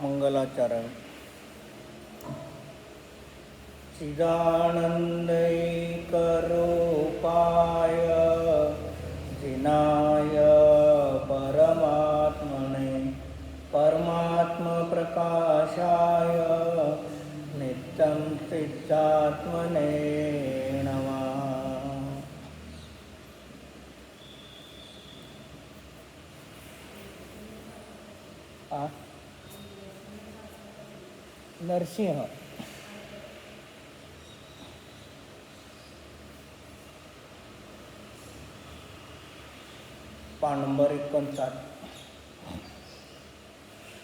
मंगलाचरण। चिदानंदैकरूपाय जिनाय परमात्मने परमात्मप्रकाशाय नित्यं सिद्धात्मने नमः। नरसिंह पान नंबर 59,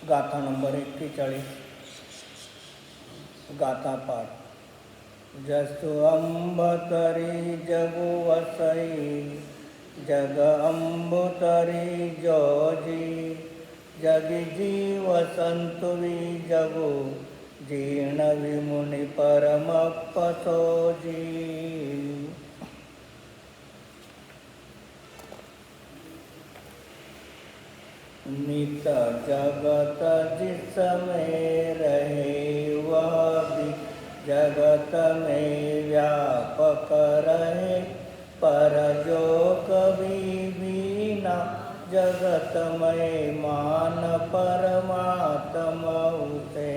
गाथा नंबर 41, गाथा पाठ। जसु अंबतरी जगु वसई जग अंबुतरी जोजी जगि जीव संतुरी जगु जीर्ण विमुनि परमपसोजी। नित जगत जिसमें रहे वह भी जगत में व्यापक रहे, पर जो कभी भी न जगतमय मान परमात्मा उसे।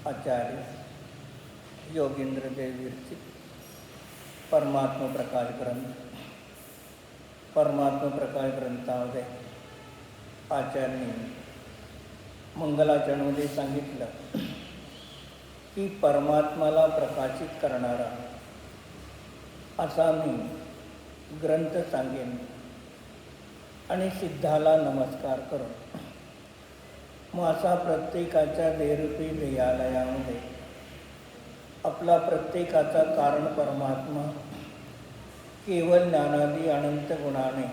आचार्य योगेंद्र देव विरचित परमात्मा प्रकाश ग्रंथ। परमात्मा प्रकाश ग्रंथामध्ये आचार्यांनी मंगलाचरणमध्ये सांगितलं की परमात्माला प्रकाशित करणारा असा मी ग्रंथ सांगेन आणि सिद्धाला नमस्कार करो। मग असा प्रत्येकाच्या देहरूपी देहालयामध्ये आपला प्रत्येकाचा कारण परमात्मा केवळ ज्ञानादी अनंत गुणाने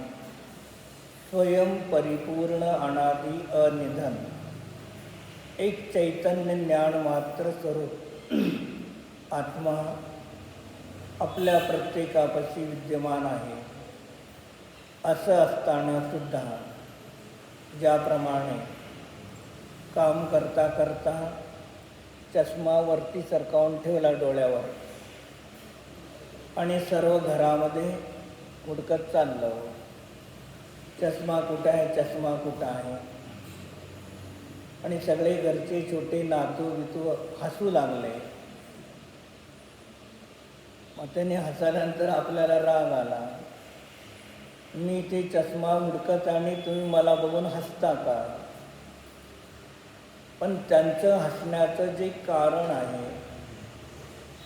स्वयं परिपूर्ण अनादि अनिधन एक चैतन्य ज्ञान मात्र स्वरूप आत्मा आपल्या प्रत्येकापाशी विद्यमान आहे। असं असताना सुद्धा ज्याप्रमाणे काम करता करता चष्मा वरती सरकावून ठेवला डोळ्यावर आणि सर्व घरामध्ये हुडकत चाललं, चष्मा कुठं आहे, चष्मा कुठं आहे, आणि सगळे घरचे छोटे नातू बितू हसू लागले। मग त्याने हसल्यानंतर आपल्याला राग आला, मी ते चष्मा हुडकत आणि तुम्ही मला बघून हसता का? पण त्यांचं हसण्याचं जे कारण आहे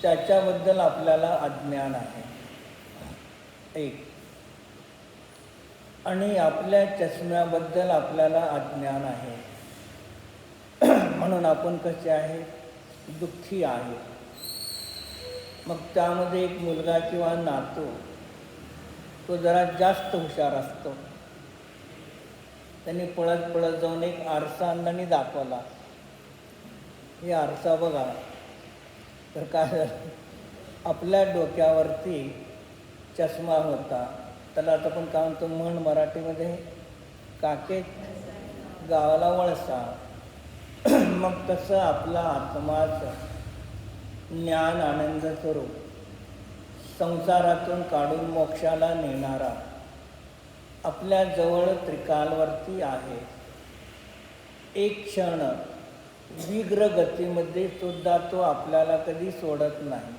त्याच्याबद्दल आपल्याला अज्ञान आहे एक, आणि आपल्या चष्म्याबद्दल आपल्याला अज्ञान आहे। म्हणून आपण कसे आहे, दुःखी आहे। मग त्यामध्ये एक मुलगा किंवा नातू तो जरा जास्त हुशार असतो, त्यांनी पळत पळत जाऊन एक आरसा आणला दाखवला, हे आरसा बघा। तर काय आपल्या डोक्यावरती चष्मा होता, त्याला आता पण काय म्हणतो म्हण मराठीमध्ये, काके गावाला वळसा। मग तसं आपला आत्माचं ज्ञान आनंद स्वरूप संसारातून काढून मोक्षाला नेणारा आपल्या जवळ त्रिकालवरती आहे। एक क्षण शीघ्र गतीमध्ये सुद्धा तो आपल्याला कधी सोडत नाही।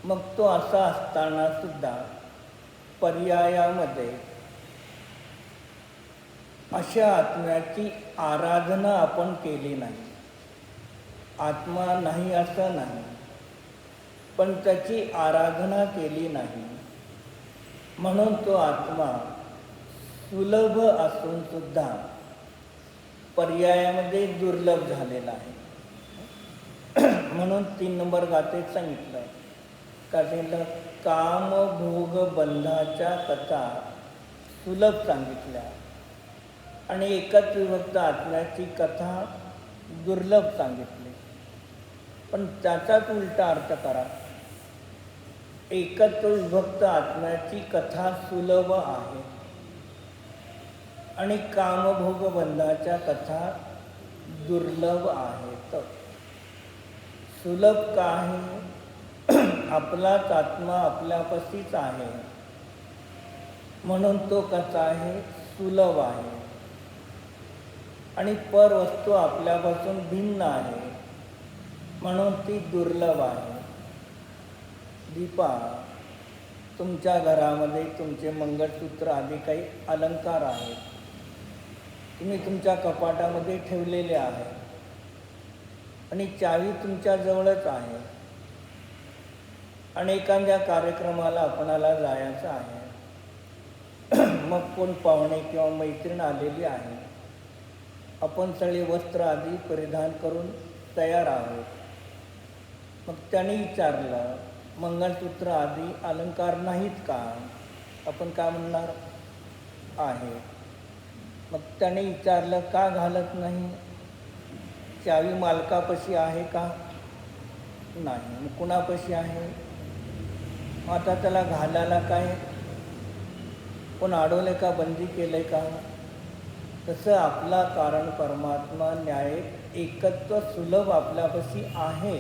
मग तो असा असताना सुद्धा पर्यायामध्ये अशा आत्म्याची आराधना आपण केली नाही। आत्मा नाही असं नाही, पण त्याची आराधना केली नाही, म्हणून तो आत्मा सुलभ असून सुद्धा पर्यायामध्ये दुर्लभ झालेला आहे। म्हणून 3 नंबर गाथेत सांगितलं का, सांगितलं काम भोग बंधाच्या कथा सुलभ सांगितल्या, आणि एकच विभक्त आत्म्याची कथा दुर्लभ सांगितली. पण त्याचाच उलटा अर्थ करा. एकत्व विभक्त आत्म्याची कथा सुलभ आहे आणि कामभोग बंधाच्या कथा दुर्लभ आहेत. सुलभ का आहे? आपलाच आत्मा आपल्यापाशीच आहे म्हणून तो कसा आहे? सुलभ आहे. आणि पर वस्तू आपल्यापासून भिन्न आहे म्हणून ती दुर्लभ आहे. दीपा, तुमच्या घरामध्ये तुमचे मंगळसूत्र आदी काही अलंकार आहेत, तुम्ही तुमच्या कपाटामध्ये ठेवलेले आहे आणि चावी तुमच्या जवळच आहे. आणि एखाद्या कार्यक्रमाला आपणाला जायचं आहे, मग कोण पाहुणे किंवा मैत्रीण आलेली आहे, आपण सगळे वस्त्र आदी परिधान करून तयार आहोत. मग त्याने विचारलं, मंगळसूत्र आदी अलंकार नाहीत का? आपण काय म्हणणार? आहे. मग त्याने विचारलं, का घालत नाही? चावी मालकापाशी आहे का? नाही. मग कुणापाशी आहे? आता त्याला घालायला काय कोण अडवले का? बंदी केले का? तसं आपला कारण परमात्मा न्याय एकत्व सुलभ आपल्यापाशी आहे,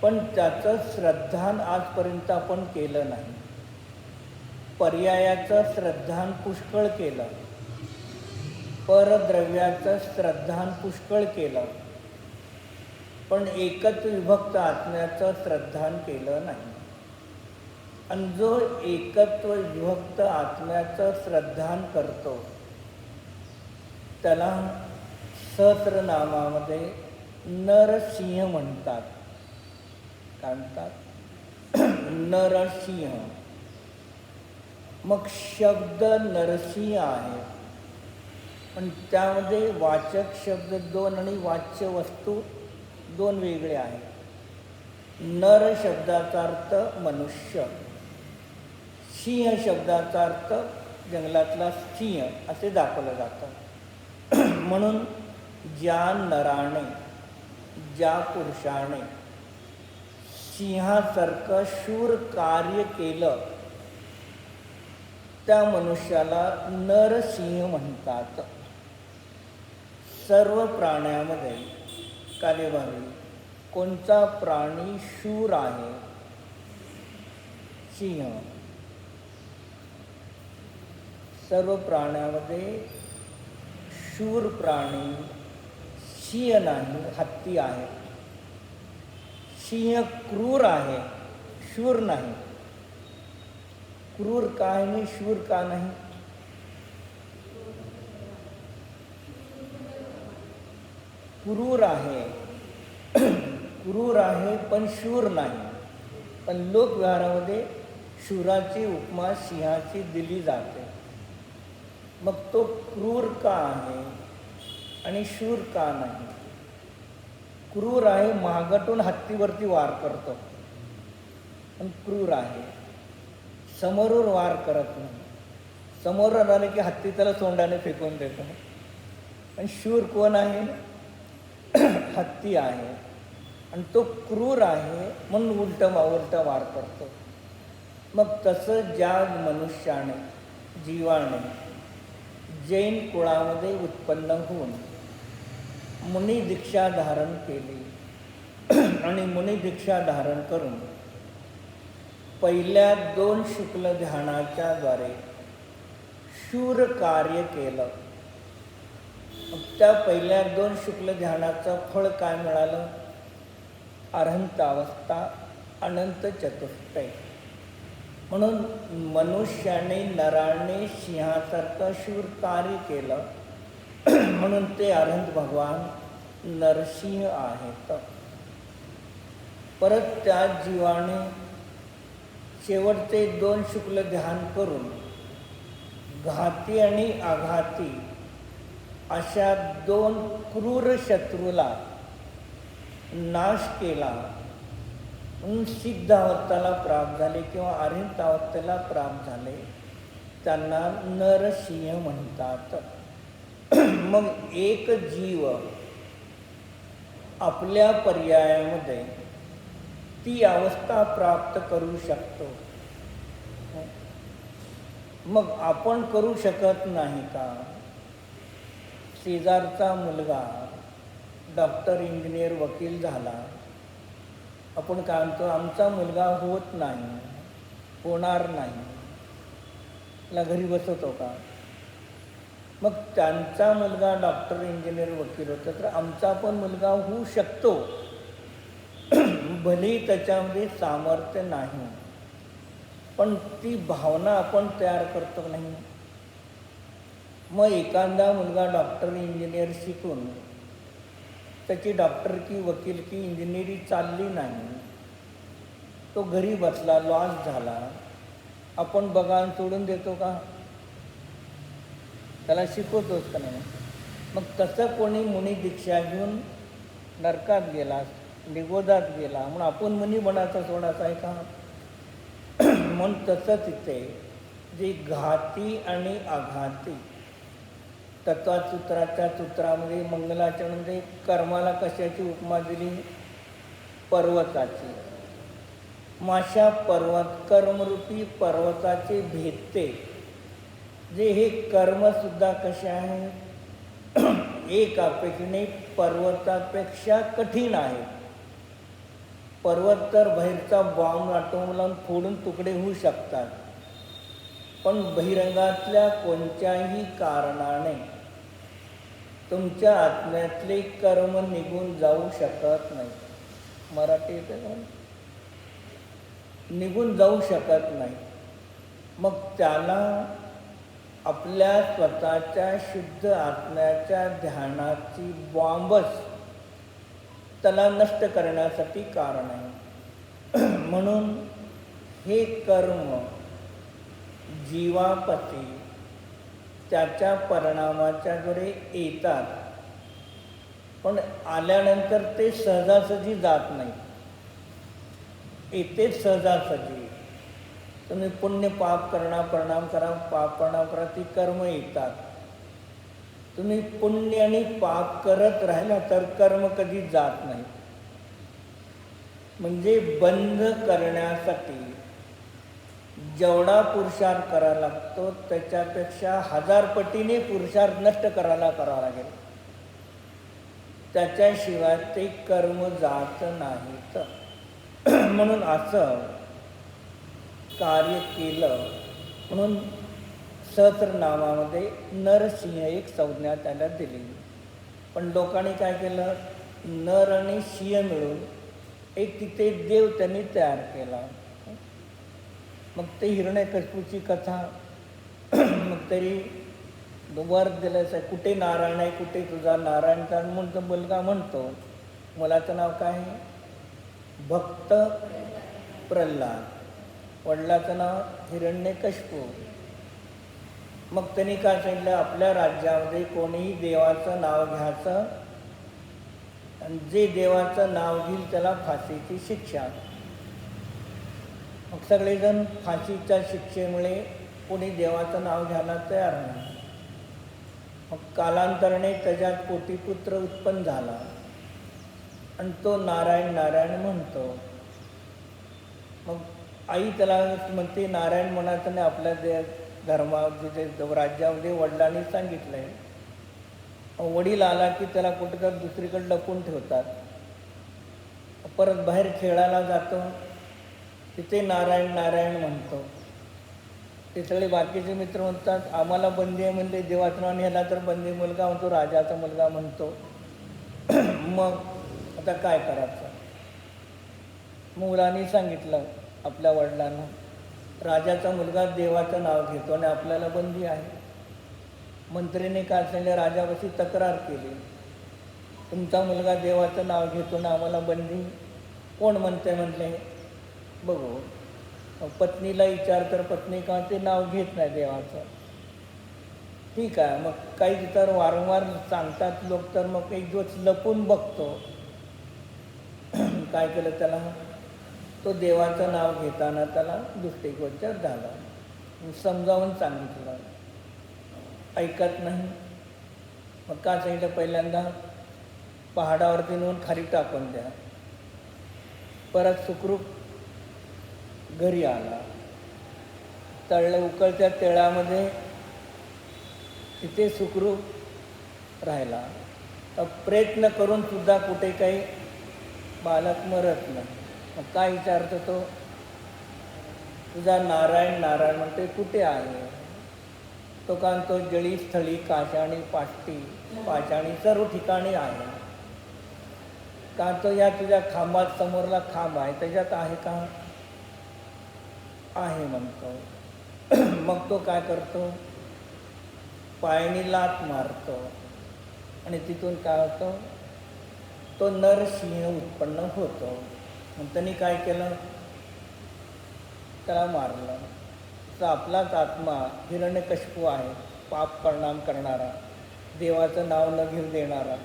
पण त्याचं श्रद्धान आजपर्यंत आपण केलं नाही. पर्यायाचं श्रद्धान पुष्कळ केलं, परद्रव्याचं श्रद्धान पुष्कळ केलं, पण एकत्व विभक्त आत्म्याचं श्रद्धान केलं नाही. आणि जो एकत्व विभक्त आत्म्याचं श्रद्धान करतो त्याला सहस्रनामामध्ये नरसिंह म्हणतात. काय म्हणतात? नरसिंह. मग शब्द नरसिंह आहे, पण त्यामध्ये वाचक शब्द दोन आणि वाच्य वस्तू दोन वेगळे आहेत. नर शब्दाचा अर्थ मनुष्य, सिंह शब्दाचा अर्थ जंगलातला सिंह असे दाखवलं जातं. म्हणून ज्या नराने, ज्या पुरुषाने सिंहासारखं शूर कार्य केलं त्या मनुष्याला नरसिंह म्हणतात. सर्व प्राण्यामध्ये कार्यभागी कोणता प्राणी शूर आहे? सिंह. सर्व प्राण्यामध्ये शूर प्राणी सिंह नाही, हत्ती आहे. सिंह क्रूर आहे, शूर नाही. क्रूर का आहे आणि शूर का नाही? क्रूर आहे, क्रूर आहे पण शूर नाही. पण लोकव्यवहारामध्ये शूराची उपमा सिंहाची दिली जाते. मग तो क्रूर का आहे आणि शूर का नाही? क्रूर आहे, महागातून हत्तीवरती वार करतो, पण क्रूर आहे. समोरून वार करत नाही, समोरून आले की हत्ती त्याला तोंडाने फेकून देतो. आणि शूर कोण आहे? हत्ती आहे. आणि तो क्रूर आहे म्हणून उलटा वार करतो. मग तसं ज्या मनुष्याने, जीवाने जैन कुळामध्ये उत्पन्न होऊन मुनी दीक्षा धारण केली आणि मुनी दीक्षा धारण करून पहिल्या 2 शुक्ल ध्यानाच्या द्वारे शूर कार्य केलं. त्या पहिल्या 2 शुक्ल ध्यानाचं फळ काय मिळालं? अरहंत अवस्था, अनंत चतुष्टय. म्हणून मनुष्याने, नराने सिंहासारखं शूर कार्य केलं म्हणून ते अरहंत भगवान नरसिंह आहेत. परत त्या जीवाने शेवटचे 2 शुक्ल ध्यान करून घाती आणि आघाती अशा 2 क्रूर शत्रूला नाश केला म्हणून सिद्ध अवस्थेला प्राप्त झाले किंवा अरहंत अवस्थेला प्राप्त झाले. त्यांना नरसिंह म्हणतात. मग एक जीव आपल्या पर्यायामध्ये ती अवस्था प्राप्त करू शकतो. मग आपण करू शकत नाही का? शेजारचा मुलगा डॉक्टर, इंजिनियर, वकील झाला, आपण काय म्हणतो, आमचा मुलगा होत नाही, होणार नाही, ला घरी बसवतो का? मग त्यांचा मुलगा डॉक्टर, इंजिनियर, वकील होता, तर आमचा पण मुलगा होऊ शकतो, भलेही त्याच्यामध्ये सामर्थ्य नाही, पण ती भावना आपण तयार करतो नाही. मग एखादा मुलगा डॉक्टर, इंजिनियर शिकून त्याची डॉक्टरकी, वकीलकी, इंजिनिअरी चालली नाही, तो घरी बसला, लॉस झाला, आपण बघा सोडून देतो का? त्याला शिकवतोच का नाही? मग तसं कोणी मुनी दीक्षा घेऊन नरकात गेला, निगोदात गेला, म्हणून आपण मुनी बनाचा सोडायचा आहे का? म्हणून तसंच इथे जे घाती आणि आघाती तत्वासूत्राच्या सूत्रामध्ये मंगलाचरणामध्ये कर्माला कशाची उपमा दिली? पर्वताची. माशा पर्वत, कर्मरूपी पर्वताचे भेदते, जे हे कर्मसुद्धा कसे आहे? एक अपेक्षेने पर्वतापेक्षा कठीण आहे. पर्वत तर बाहेरचा बॉम्ब आटोम लावून फोडून तुकडे होऊ शकतात, पण बहिरंगातल्या कोणत्याही कारणाने तुमच्या आत्म्यातले कर्म निघून जाऊ शकत नाही. मराठी येते का? निघून जाऊ शकत नाही. मग त्याला आपल्या स्वतःच्या शुद्ध आत्म्याच्या ध्यानाची बॉम्बच त्याला नष्ट करण्यासाठी कारण आहे. म्हणून हे कर्म जीवापती त्याच्या परिणामाच्या द्वारे येतात, पण आल्यानंतर ते सहजासहजी जात नाही. येतेच सहजासहजी. तुम्ही पुण्य पाप करणा, परिणाम करा, पाप परिणाम करा, ती कर्म येतात. तुम्ही पुण्य आणि पाप करत राहिला तर कर्म कधी जात नाही. म्हणजे बंद करण्यासाठी जेवढा पुरुषार्थ करावा लागतो त्याच्यापेक्षा 1000 पटीने पुरुषार्थ नष्ट करावा लागेल. त्याच्याशिवाय ते कर्म जात नाहीत. म्हणून असं कार्य केलं. म्हणून सहस्रनामामध्ये नरसिंह एक संज्ञा त्याला दिली. पण लोकांनी काय केलं? नर आणि सिंह मिळून एक तिथे देव त्यांनी तयार केला. मग ते हिरण्यकशिपूची कथा मग तरी वर दिलं, कुठे नारायण आहे, कुठे तुझा नारायण? कारण म्हणून मुलगा म्हणतो, मुलाचं नाव काय आहे? भक्त प्रल्हाद. वडिलाचं नाव हिरण्यकशिपू. मग त्यांनी काय सांगितलं? आपल्या राज्यामध्ये कोणीही देवाचं नाव घ्यायचं, आणि जे देवाचं नाव घेईल त्याला फाशीची शिक्षा. मग सगळेजण फाशीच्या शिक्षेमुळे कोणी देवाचं नाव घ्यायला तयार नाही. मग कालांतराने त्याच्यात कोटीपुत्र उत्पन्न झाला, आणि तो नारायण नारायण म्हणतो. मग आई त्याला म्हणते नारायण म्हणायचं नाही. आपल्या धर्मामध्ये राज्यामध्ये वडिलांनी सांगितलं आहे. वडील आला की त्याला कुठं तर दुसरीकडे लपून ठेवतात. परत बाहेर खेळायला जातो, तिथे नारायण नारायण म्हणतो. ते सगळे बाकीचे मित्र म्हणतात आम्हाला बंदी आहे, म्हणजे देवाचं नाव नेला तर बंदी. मुलगा म्हणतो राजाचा मुलगा म्हणतो. मग आता काय करायचं? मुलांनी सांगितलं आपल्या वडिलांना, राजाचा मुलगा देवाचं नाव घेतो आणि आपल्याला बंदी आहे. मंत्रीने काय सांगितलं? राजापाशी तक्रार केली, तुमचा मुलगा देवाचं नाव घेतो ना, आम्हाला बंदी. कोण म्हणते? म्हटले बघू. पत्नीला विचार तर पत्नी का ते नाव घेत नाही देवाचं. ठीक आहे. मग काही तर वारंवार सांगतात लोक, तर मग एक दिवस लपून बघतो. काय केलं त्याला? तो देवाचं नाव घेताना त्याला दृष्टिगोचर झाला. समजावून सांगितलं, ऐकत नाही. मग का सांगितलं, पहिल्यांदा पहाडावरती नेऊन खाली टाकून द्या. परत सुखरूप घरी आला, उकळत्या तेळामध्ये तिथे सुखरूप राहिला. तर प्रयत्न करून सुद्धा कुठे काही बालक मरत नाही. मग काय विचारतो तो, तुझा नारायण नारायण म्हणते कुठे आहे? तो कारण तो जळी स्थळी काशाणी पाष्टी पाषाणी सर्व ठिकाणी आहे. का तो या तुझ्या खांबात समोरला खांब आहे त्याच्यात आहे का? आहे म्हणतो. मग तो काय करतो, पायाने लात मारतो आणि तिथून काय होतं, तो नरसिंह उत्पन्न होतो. मग त्यांनी काय केलं, त्याला मारलं. तर आपलाच आत्मा हिरण्यकशिपू आहे, पाप परिणाम करणारा, देवाचं नाव न घेऊ देणारा,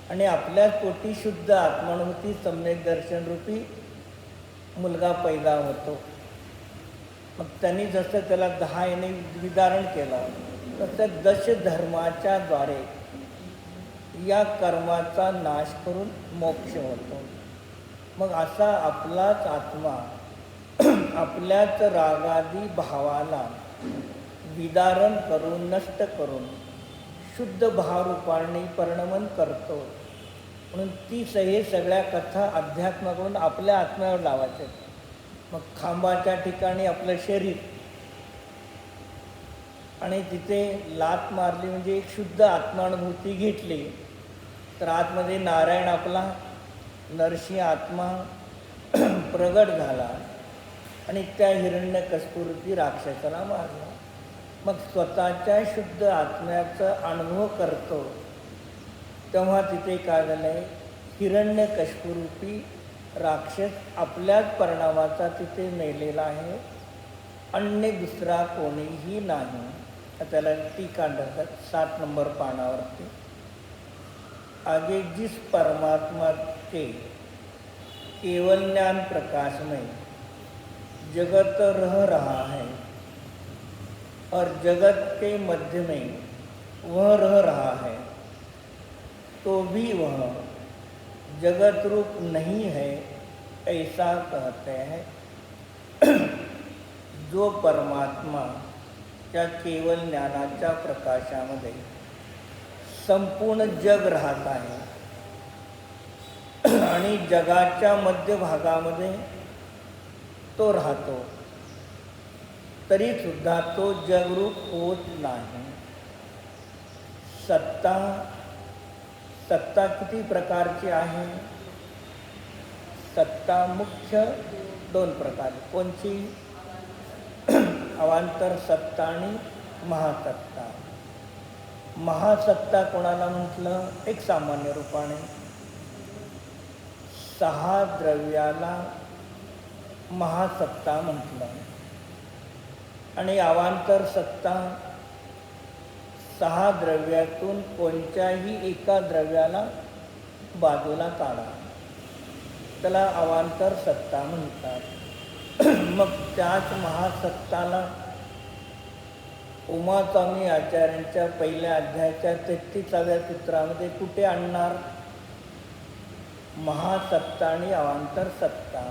आणि आपल्याच पोटी शुद्ध आत्मानुभूती सम्यक दर्शन रूपी मुलगा पैदा होतो. मग त्यांनी जसं त्याला 10 याने विदारण केलं, तसं दश धर्माच्या द्वारे या कर्माचा नाश करून मोक्ष होतो. मग असा आपलाच आत्मा आपल्याच रागादी भावाला विदारण करून नष्ट करून शुद्ध भावरूपाने परिणमन करतो. म्हणून ती हे सगळ्या कथा अध्यात्माकडून आपल्या आत्म्यावर लावायचे. मग खांबाच्या ठिकाणी आपलं शरीर आणि तिथे लात मारली म्हणजे एक शुद्ध आत्मानुभूती घेतली, तर आतमध्ये नारायण आपला नरसिंह आत्मा प्रगट झाला आणि त्या हिरण्यकशिपूरूपी राक्षसाला मारला. मग स्वतःच्या शुद्ध आत्म्याचा अनुभव करतो, तेव्हा तिथे काय झालं आहे, हिरण्यकशिपूरूपी राक्षस आपल्याच परिणामाचा तिथे मेलेला आहे, अन्य दुसरा कोणीही नाही. त्याला टीका म्हणतात 7 नंबर पानावरती. आगे जिस परमात्मा के केवल ज्ञान प्रकाश में जगत रह रहा है और जगत के मध्य में वह रह रहा है, तो भी वह जगत रूप नहीं है, ऐसा कहते हैं. जो परमात्मा त्या केवल ज्ञानाच्या प्रकाशामध्ये संपूर्ण जग राहत आहे आणि जगाच्या मध्यभागामध्ये तो राहतो, तरी सुद्धा तो जगरूप होत नाही. सत्ता किती प्रकारची आहे? सत्ता मुख्य 2 प्रकार. कोणची? अवांतर सत्ता आणि महासत्ता. महासत्ता कोणाला म्हटलं? एक सामान्य रूपाने 6 द्रव्याला महासत्ता म्हटलं. आणि अवांतर सत्ता 6 द्रव्यातून कोणत्याही एका द्रव्याला बाजूला काढा, त्याला अवांतर सत्ता म्हणतात. मग त्याच महासत्ताला उमास्वामी आचार्यांच्या पहिल्या अध्यायाच्या 33व्या सूत्रामध्ये कुठे आणणार? महासत्ता आणि अवांतर सत्ता.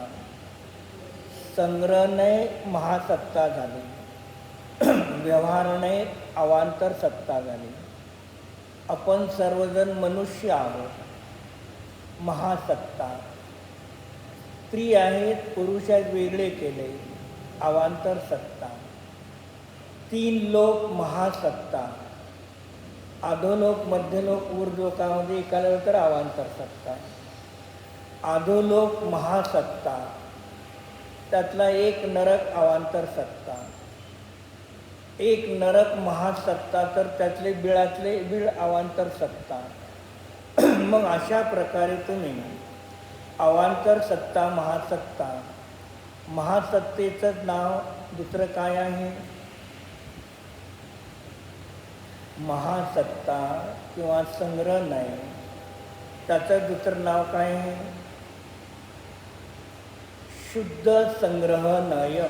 संग्रहने महासत्ता झाली, व्यवहाराने अवांतर सत्ता झाली. आपण सर्वजण मनुष्य आहोत, महासत्ता. स्त्री आहेत, पुरुष आहेत, वेगळे केले, अवांतर सत्ता. 3 लोक महासत्ता, अधोलोक, मध्यलोक, ऊर्ध्वलोकामध्ये एकाला तर अवांतर सत्ता. अधोलोक महासत्ता, त्यातला एक नरक अवांतर सत्ता. एक नरक महासत्ता, तर त्यातले बिळातले बिळ अवांतर सत्ता. मग अशा प्रकारे तुम्ही अवांतर सत्ता, महासत्ता, महासत्तेचं नाव दुसरं काय आहे? महासत्ता किंवा संग्रह नाही, त्याचं दुसरं नाव काय आहे? शुद्ध संग्रह नय.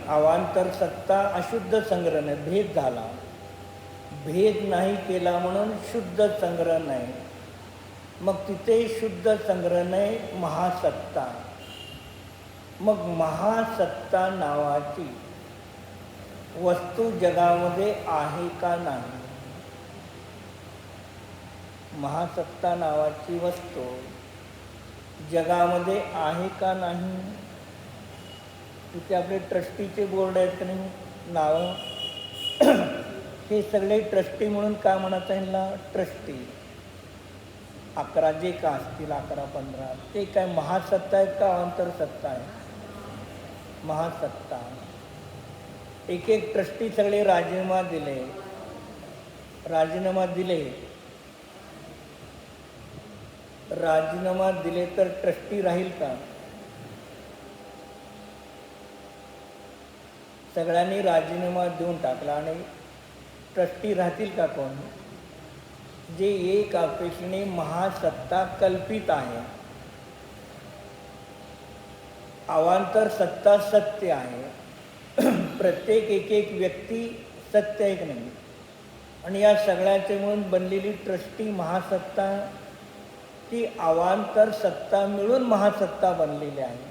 अवांतर सत्ता अशुद्ध संग्रह नाही, भेद झाला. भेद नाही केला म्हणून शुद्ध संग्रह नाही. मग तिथे शुद्ध संग्रह नाही, महासत्ता. मग महासत्ता नावाची वस्तू जगामध्ये आहे का नाही? महासत्ता नावाची वस्तू जगामध्ये आहे का नाही? तिथे आपले ट्रस्टीचे बोर्ड आहेत का नाही, नावं हे सगळे ट्रस्टी म्हणून का म्हणत आहे ना, ट्रस्टी 11 जे का असतील 11-15 ते काय महासत्ता आहेत का अवांतर सत्ता आहे? महासत्ता. एक एक ट्रस्टी सगळे राजीनामा दिले तर ट्रस्टी राहील का? सगळ्यांनी राजीनामा देऊन टाकला आणि ट्रस्टी राहतील का कोण? जे एक अपेक्षेने महासत्ता कल्पित आहे. अवांतर सत्ता सत्य आहे. प्रत्येक एक व्यक्ती सत्य एक नाही. आणि या सगळ्याचे म्हणून बनलेली ट्रस्टी महासत्ता ती अवांतर सत्ता मिळून महासत्ता बनलेली आहे.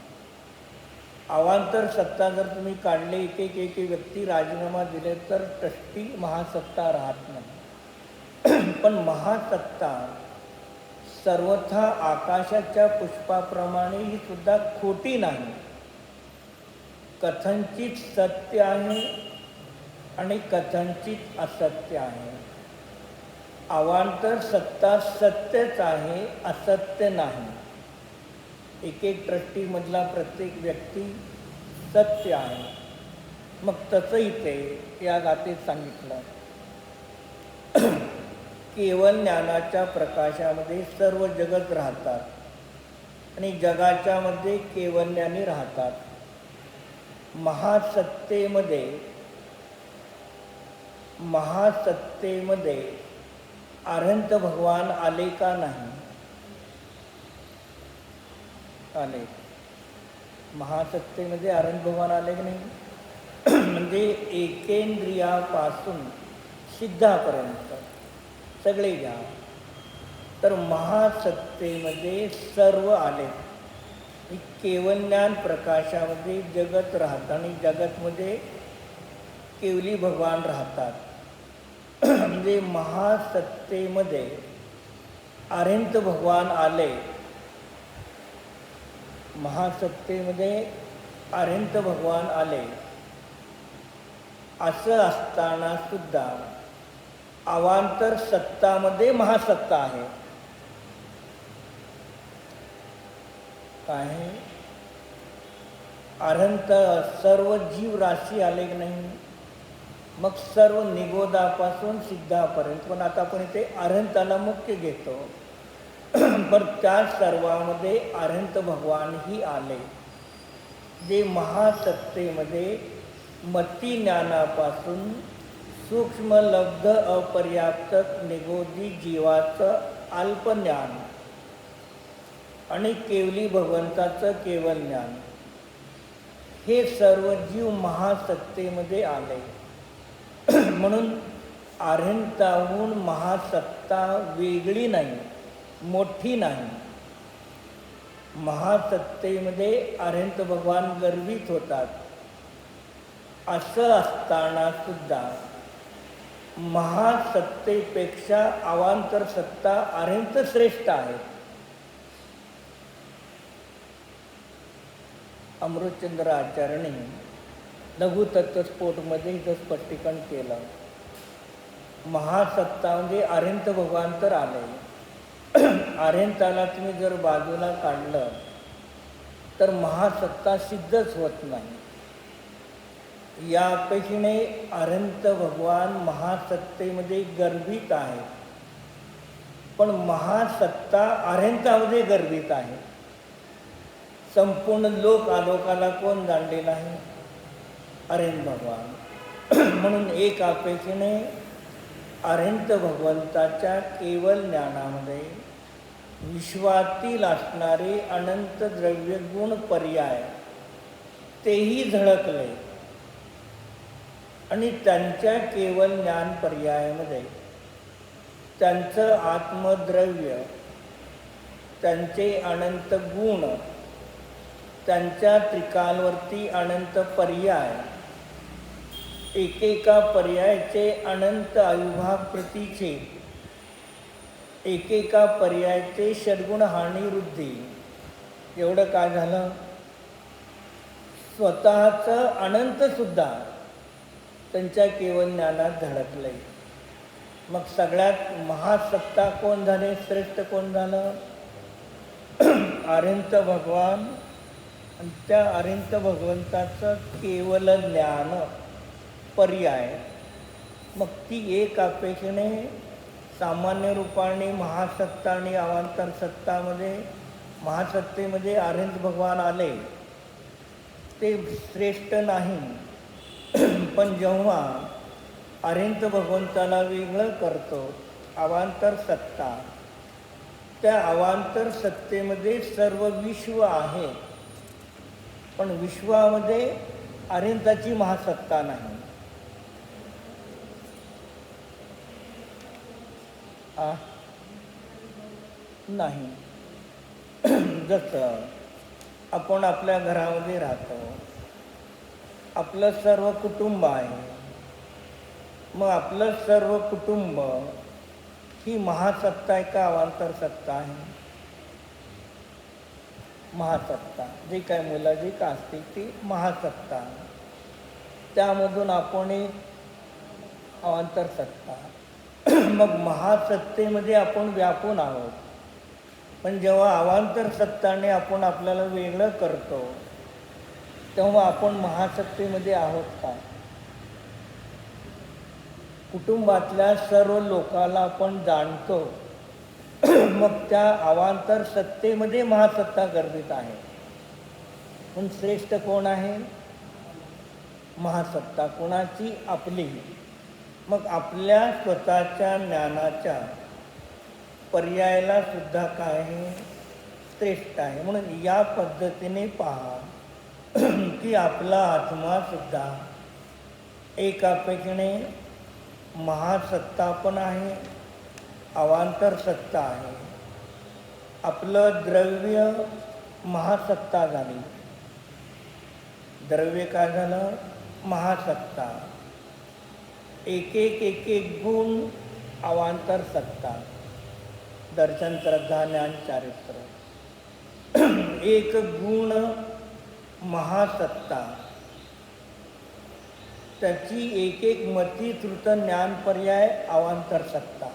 अवांतर सत्ता जर तुम्ही काढले, एक व्यक्ती राजीनामा दिले तर ट्रस्टी महासत्ता राहत नाही. पण महासत्ता सर्वथा आकाशाच्या पुष्पाप्रमाणे ही सुद्धा खोटी नाही. कथनचित सत्य आहे आणि कथनचित असत्य आहे. अवांतर सत्ता सत्यच आहे, असत्य नाही. एक ट्रस्टीमधला प्रत्येक व्यक्ती सत्य आहे. मग तसं इथे या गाथेत सांगितलं, केवळ ज्ञानाच्या प्रकाशामध्ये सर्व जगत राहतात आणि जगाच्या मध्ये केवळ ज्ञानी राहतात. महासत्तेमध्ये अनंत भगवान आले का नाही? आले. महासत्तेमध्ये अनंत भगवान आले की नाही? म्हणजे एकेंद्रियापासून सिद्धापर्यंत सगळे घ्या तर महासत्तेमध्ये सर्व आले. केवळ ज्ञान प्रकाशामध्ये जगत राहतं आणि जगतमध्ये केवली भगवान राहतात. म्हणजे महासत्तेमध्ये अनंत भगवान आले. महासत्तेमध्ये अनंत भगवान आले. असं असताना सुद्धा अवांतर सत्तामध्ये महासत्ता आहे. काय? अनंत सर्व जीव राशी आले की नाही? मग सर्व निगोदापासून सिद्धापर्यंत. पण आता आपण इथे अनंताला मुख्य घेतो. पण त्या सर्वामध्ये अनंत भगवानही आले. जे महासत्तेमध्ये मती ज्ञानापासून सूक्ष्म लब्ध अपर्याप्त निगोदी जीवाचं अल्पज्ञान आणि केवली भगवंताचं केवल ज्ञान, हे सर्व जीव महासत्तेमध्ये आले. म्हणून अनंताहून महासत्ता वेगळी नाही, मोठी नाही. महासत्तेमध्ये अनंत भगवान गर्वित होतात. असं असताना सुद्धा महासत्तेपेक्षा अवांतर सत्ता अनंत श्रेष्ठ आहे. अमृतचंद्र आचार्यांनी लघुतत्वस्फोटमध्ये इथं स्पष्टीकरण केलं. महासत्ता म्हणजे अनंत भगवान तर आले. अनंताला तुम्ही जर बाजूला काढलं तर महासत्ता सिद्धच होत नाही. या अपेक्षेने अनंत भगवान महासत्तेमध्ये गर्भित आहे. पण महासत्ता अनंतामध्ये गर्भित आहे. संपूर्ण लोकाला कोण जाणलेला आहे? अनंत भगवान. म्हणून एक अपेक्षेने अनंत भगवंताच्या केवल ज्ञानामध्ये विश्वातील असणारे अनंत द्रव्य गुण पर्याय तेही झळकले. आणि त्यांच्या केवळ ज्ञान पर्यायामध्ये त्यांचं आत्मद्रव्य, त्यांचे अनंत गुण, त्यांच्या त्रिकालवरती अनंत पर्याय, एकेका पर्यायाचे अनंत अविभाग प्रतीचे, एकेका पर्यायाचे षड्गुण हानिवृद्धी. एवढं काय झालं? स्वतःचं अनंतसुद्धा त्यांच्या केवळ ज्ञानात धडकले. मग सगळ्यात महासत्ता कोण झाले? श्रेष्ठ कोण झालं? अरिहंत भगवान. आणि त्या अरिहंत भगवंताचं केवळ ज्ञान पर्याय. मग ती एक अपेक्षेने सामान्य रूपाने महासत्ता आणि अवांतर सत्तामध्ये, महासत्तेमध्ये अरिहंत भगवान आले, ते श्रेष्ठ नाही. पण जेव्हा अरिहंत भगवंताला वेगळं करतो अवांतर सत्ता, त्या अवांतर सत्तेमध्ये सर्व विश्व आहे, पण विश्वामध्ये अरिहंताची महासत्ता नाही. नाही. जसं आपण आपल्या घरामध्ये राहतो, आपलं सर्व कुटुंब आहे. मग आपलं सर्व कुटुंब ही महासत्ता आहे का अवांतर सत्ता आहे? महासत्ता. जे काय मुलं जी का असते ती महासत्ता. त्यामधून आपण एक अवांतर सत्ता. मग महासत्तेमध्ये आपण व्यापून आहोत. पण जेव्हा अवांतर सत्ताने आपण आपल्याला वेगळं करतो, तेव्हा आपण महासत्तेमध्ये आहोत का? कुटुंबातल्या सर्व लोकाला आपण जाणतो. मग त्या अवांतर सत्तेमध्ये महासत्ता गर्भित आहे. पण श्रेष्ठ कोण आहे? महासत्ता. कोणाची? आपली. मग आपल्या स्वतःच्या ज्ञानाच्या पर्यायाला सुद्धा काय आहे? श्रेष्ठ आहे. म्हणून या पद्धतीने पहा की आपला आत्मा सुद्धा एकापेक्षेने महासत्ता पण आहे, अवांतर सत्ता आहे. आपलं द्रव्य महासत्ता झाली. द्रव्य काय झालं? महासत्ता. एक एक गुण अवांतर सत्ता. दर्शन, श्रद्धा, ज्ञान, चारित्र. एक गुण महासत्ता, त्याची एक मती श्रुत ज्ञान पर्याय अवांतर सत्ता.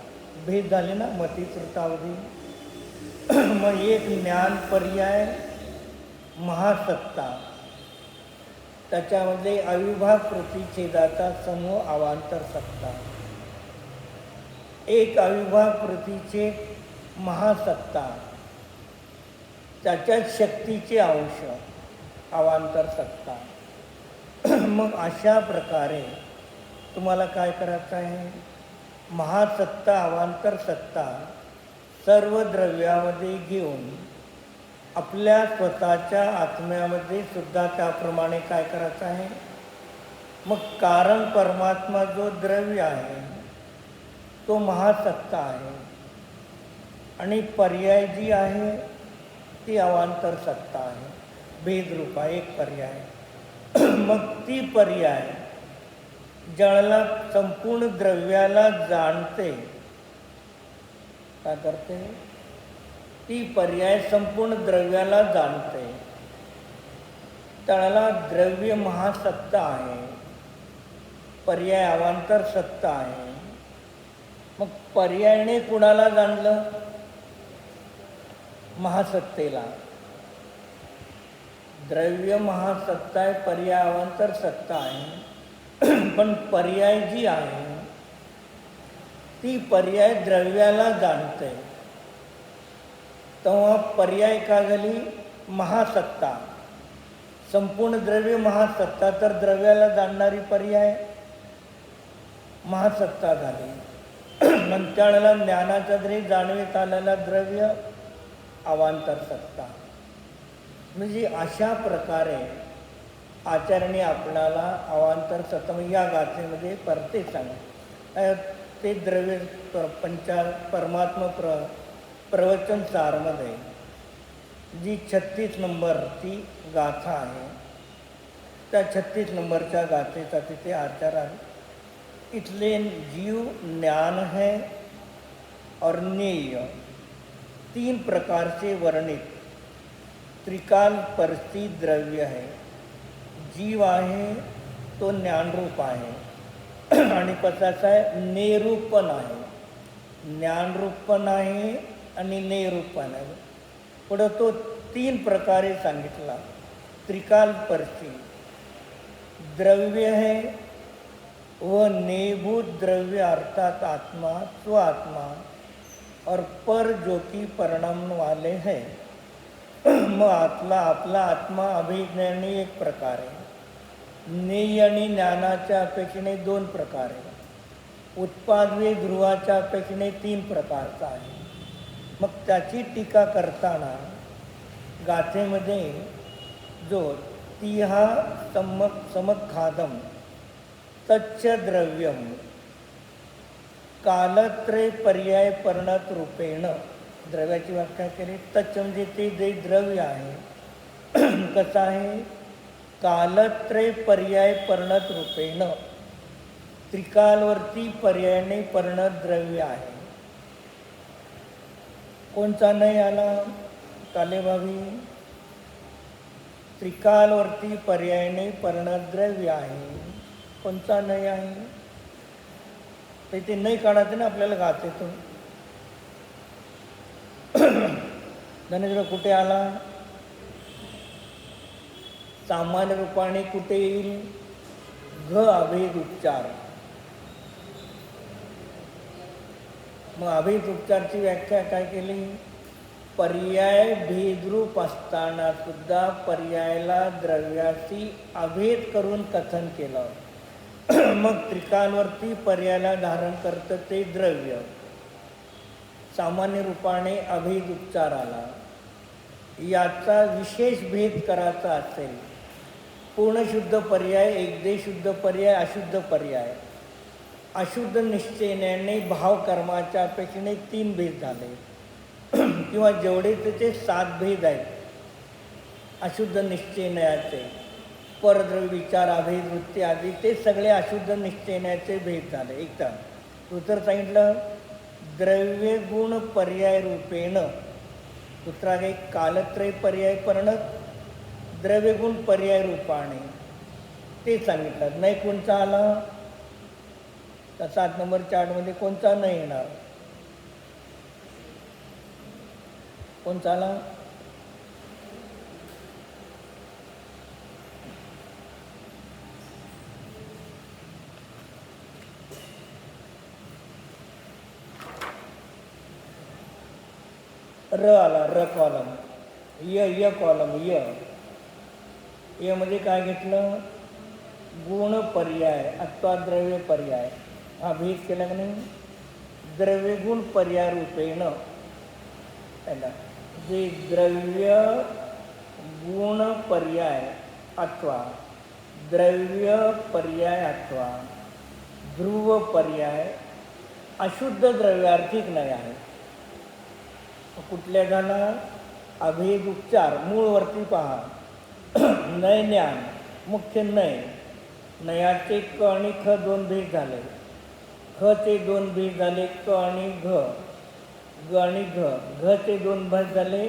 भेद झाले ना मती श्रुतावधी. मग एक ज्ञान पर्याय महासत्ता, त्याच्यामध्ये अविभाग प्रतिच्छेदाचा समूह अवांतर सत्ता. एक अविभाग प्रतिच्छेद महासत्ता, त्याच्यात शक्तीचे अंश अवांतर सत्ता. मग अशा प्रकारे तुम्हाला काय करायचं आहे? महासत्ता, अवांतर सत्ता सर्व द्रव्यामध्ये घेऊन आपल्या स्वतःच्या आत्म्यामध्ये सुद्धा त्याप्रमाणे काय करायचं आहे? मग कारण परमात्मा जो द्रव्य आहे तो महासत्ता आहे, आणि पर्याय जी आहे ती अवांतर सत्ता आहे. भेदरूपा एक पर्याय. मग ती पर्याय ज्याला संपूर्ण द्रव्याला जाणते, काय करते? ती पर्याय संपूर्ण द्रव्याला जाणते, त्याला द्रव्य महासत्ता आहे, पर्याय अवांतर सत्ता आहे. मग पर्यायाने कुणाला जाणलं? महासत्तेला. द्रव्य महासत्ता आहे, पर्याय अवांतर सत्ता आहे. पण पर्याय जी आहे ती पर्याय द्रव्याला जाणते, तेव्हा पर्याय का झाली? महासत्ता. संपूर्ण द्रव्य महासत्ता, तर द्रव्याला जाणणारी पर्याय महासत्ता झाली. मग त्यावेळेला ज्ञानाच्या जरी जाणवीत आलेला द्रव्य अवांतर सत्ता. म्हणजे अशा प्रकारे आचार्याने आपणाला अवांतर सतम या गाथेमध्ये परते सांग ते द्रव्य परमात्मा प्रवचन सारमध्ये जी 36 नंबरची गाथा आहे, त्या 36 नंबरच्या गाथेचा तिथे आचार आहे. इथले जीव ज्ञान है और नेय 3 प्रकार से वर्णित त्रिकाल परस्ती द्रव्य है. जीव आहे तो ज्ञानरूप आहे आणि कसाचा आहे नेरूप पण आहे, ज्ञानरूप पण आहे आणि नेरूप पण आहे. पुढं तो 3 प्रकारे सांगितला. त्रिकाल परस्ती द्रव्य है व नेभूत द्रव्य अर्थात आत्मा स्वात्मा और पर जो कि परिणाम वाले है. मग आपला आत्मा अभिज्ञानी एक प्रकार आहे, नेय आणि ज्ञानाच्या अपेक्षेने 2 प्रकार आहे, उत्पादवे ध्रुवाच्या अपेक्षेने 3 प्रकारचा आहे. मग त्याची टीका करताना गाथेमध्ये जो तिहा समखादम तच्च द्रव्यम कालत्रय पर्याय परिणत रूपेण द्रव्याची व्याख्या केली. तच्च म्हणजे ते जे द्रव्य आहे कसं आहे, कालत्रय पर्याय परिणत रूपेण त्रिकालवर्ती पर्यायाने परिणत द्रव्य आहे. कोणचा नाही आला कालेभावी, त्रिकालवर्ती पर्यायाने परिणत द्रव्य आहे. कोणचा नाही आहे तर ते नाही काढायचं ना आपल्याला गाथेतून. धनेंद्र कुठे आला, सामान्य रूपाने कुठे येईल, घ अभेद उपचार. मग अभेद उपचारची व्याख्या काय केली, पर्याय भेदरूप असताना सुद्धा पर्यायाला द्रव्याशी अभेद करून कथन केलं. मग त्रिकालवरती पर्यायाला धारण करतं ते द्रव्य. सामान्य रूपाने अभेद उपचार आला. याचा विशेष भेद करायचा असेल, पूर्णशुद्ध पर्याय, एकदेश शुद्ध पर्याय, अशुद्ध पर्याय. अशुद्ध निश्चयनाने भाव कर्माच्या अपेक्षेने 3 भेद झाले किंवा जेवढे त्याचे 7 भेद आहेत अशुद्ध निश्चयनाचे, परद्रव्य विचार अभेद वृत्ती आदी ते सगळे अशुद्ध निश्चयनाचे भेद झाले. एकदम उत्तर सांगितलं द्रव्य गुण पर्याय रूपेण. दुसरा एक कालत्रय पर्याय परिणत द्रव्यगुण पर्याय रूपाने ते सांगितलं. नाही कोणचा आला तर 7 नंबर चार्टमध्ये कोणचा नाही येणार. कोणचा आला, र आला, र कॉलम. य कॉलम. य मध्ये काय घेतलं, गुण पर्याय अथवा द्रव्य पर्याय. हा भेद केला की नाही, द्रव्यगुण पर्याय रूपेण. जे द्रव्य गुण पर्याय अथवा द्रव्य पर्याय अथवा ध्रुव पर्याय अशुद्ध द्रव्यार्थिक नाही आहे. कुठल्या झाला, अभेद उपचार. मूळवरती पहा, नय ज्ञान मुख्य नय. नयाचे क आणि ख 2 भेद झाले, ख चे 2 भेद झाले, क आणि घ, ग आणि घ, घ चे 2 भेद झाले,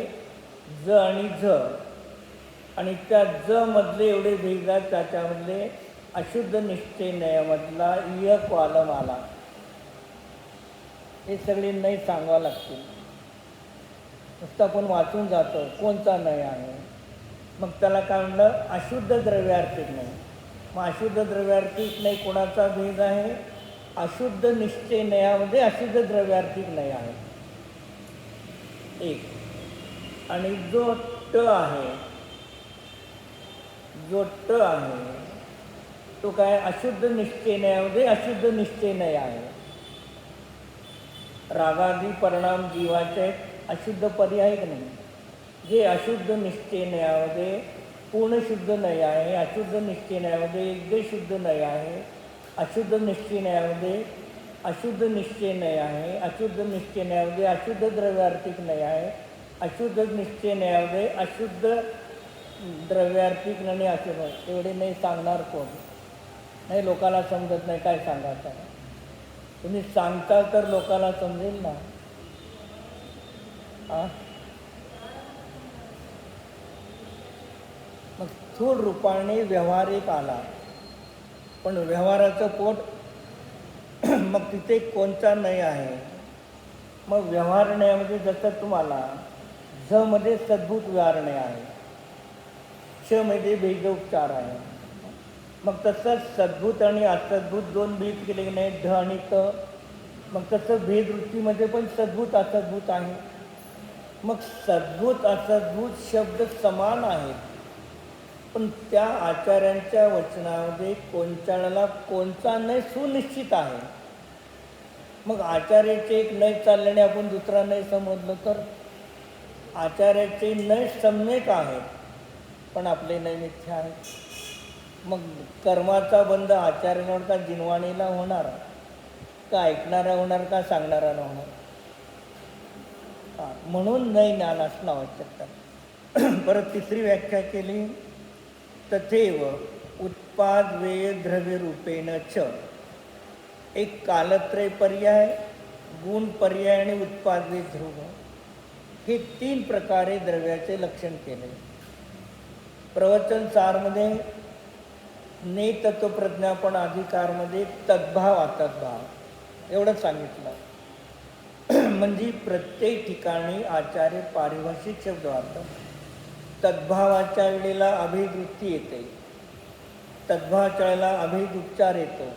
ज आणि झ. आणि त्या ज मधले एवढे भेद आहेत, त्याच्यामधले अशुद्ध निश्चय नयामधला य कॉलम आला. हे सगळे नाही सांगावं लागतील, नुसतं आपण वाचून जातो कोणचा नय आहे. मग त्याला काय म्हणलं, अशुद्ध द्रव्यार्थिक नाही. मग अशुद्ध द्रव्यार्थिक नाही कोणाचा भेद आहे, अशुद्ध निश्चय नयामध्ये अशुद्ध द्रव्यार्थिक नाही आहे एक. आणि जो ट आहे, जो ट आहे तो काय, अशुद्ध निश्चय नयामध्ये अशुद्ध निश्चय नय आहे. रागादी परिणाम जीवाचे अशुद्ध पर्याय की नाही, जे अशुद्ध निश्चय नयामध्ये पूर्ण शुद्ध नाही आहे, अशुद्ध निश्चय न्यायामध्ये एकदम शुद्ध नाही आहे, अशुद्ध निश्चय न्यायामध्ये अशुद्ध निश्चय नाही आहे, अशुद्ध निश्चय न्यायामध्ये अशुद्ध द्रव्यार्थिक नाही आहे, अशुद्ध निश्चय न्यायामध्ये अशुद्ध द्रव्यार्थिक नाही अशुद्ध. एवढे नाही सांगणार कोण? नाही, लोकाला समजत नाही काय सांगायचं आहे. तुम्ही सांगता तर लोकाला समजेल ना. मग स्थूल रूपाने व्यवहारिक आला, पण व्यवहाराचं पोट मग तिथे कोणता नाही आहे. मग व्यवहार न्यायामध्ये जसं तुम्हाला झमध्ये सद्भूत व्यवहार न्याय आहे, क्षमध्ये भेदोपचार आहे, मग तसंच सद्भूत आणि असद्भूत दोन भेद केले नाही, ढ आणि त. मग तसं भेदवृत्तीमध्ये पण सद्भूत असद्भूत आहे. मग सद्भूत असद्भूत शब्द समान आहेत, पण त्या आचार्यांच्या वचनामध्ये कोणत्याला कोणता नाही सुनिश्चित आहे. मग आचार्याचे एक नाही चालल्याने आपण दुसरा नाही समजलं तर आचार्याचे नाही सम्यक आहेत, पण आपले नाही मिथ्या आहेत. मग कर्माचा बंध आचार्याला का जिनवाणीला होणार, का ऐकणारा होणार, का सांगणाऱ्याला होणार? म्हणून नाही ज्ञान असणं आवश्यक आहे. परत तिसरी व्याख्या केली, तथैव उत्पाद वेय द्रव्य रूपेण च. एक कालत्रय पर्याय, गुण पर्याय आणि उत्पाद वेय ध्रुव, हे 3 प्रकारे द्रव्याचे लक्षण केले. प्रवचन सारमध्ये नेतत्वप्रज्ञापन अधिकारमध्ये तद्भाव अतद्भाव एवढं सांगितलं. म्हणजे प्रत्येक ठिकाणी आचार्य पारिभाषिक शब्द वापरतात. तद्भावाच्या वेळेला अभेदवृत्ती येते, तद्भावाच्या वेळेला अभेदोपचार येतो,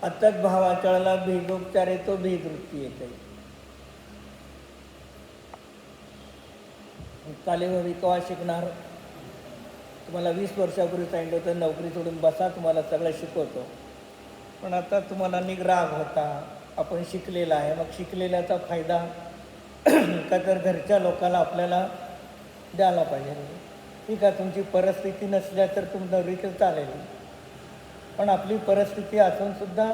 अतद्भावाच्या वेळेला भेदोपचार येतो, भेदवृत्ती येते. कालेवरी केव्हा शिकणार? तुम्हाला 20 वर्षापूर्वी सांगितलं होतं नोकरी सोडून बसा, तुम्हाला सगळं शिकवतो. पण आता तुम्हाला निग्राग होता, आपण शिकलेला आहे. मग शिकलेल्याचा फायदा का तर घरच्या लोकांना आपल्याला द्यायला पाहिजे. ठीक आहे, तुमची परिस्थिती नसल्या तर तुमचं रिकल चालेल, पण आपली परिस्थिती असूनसुद्धा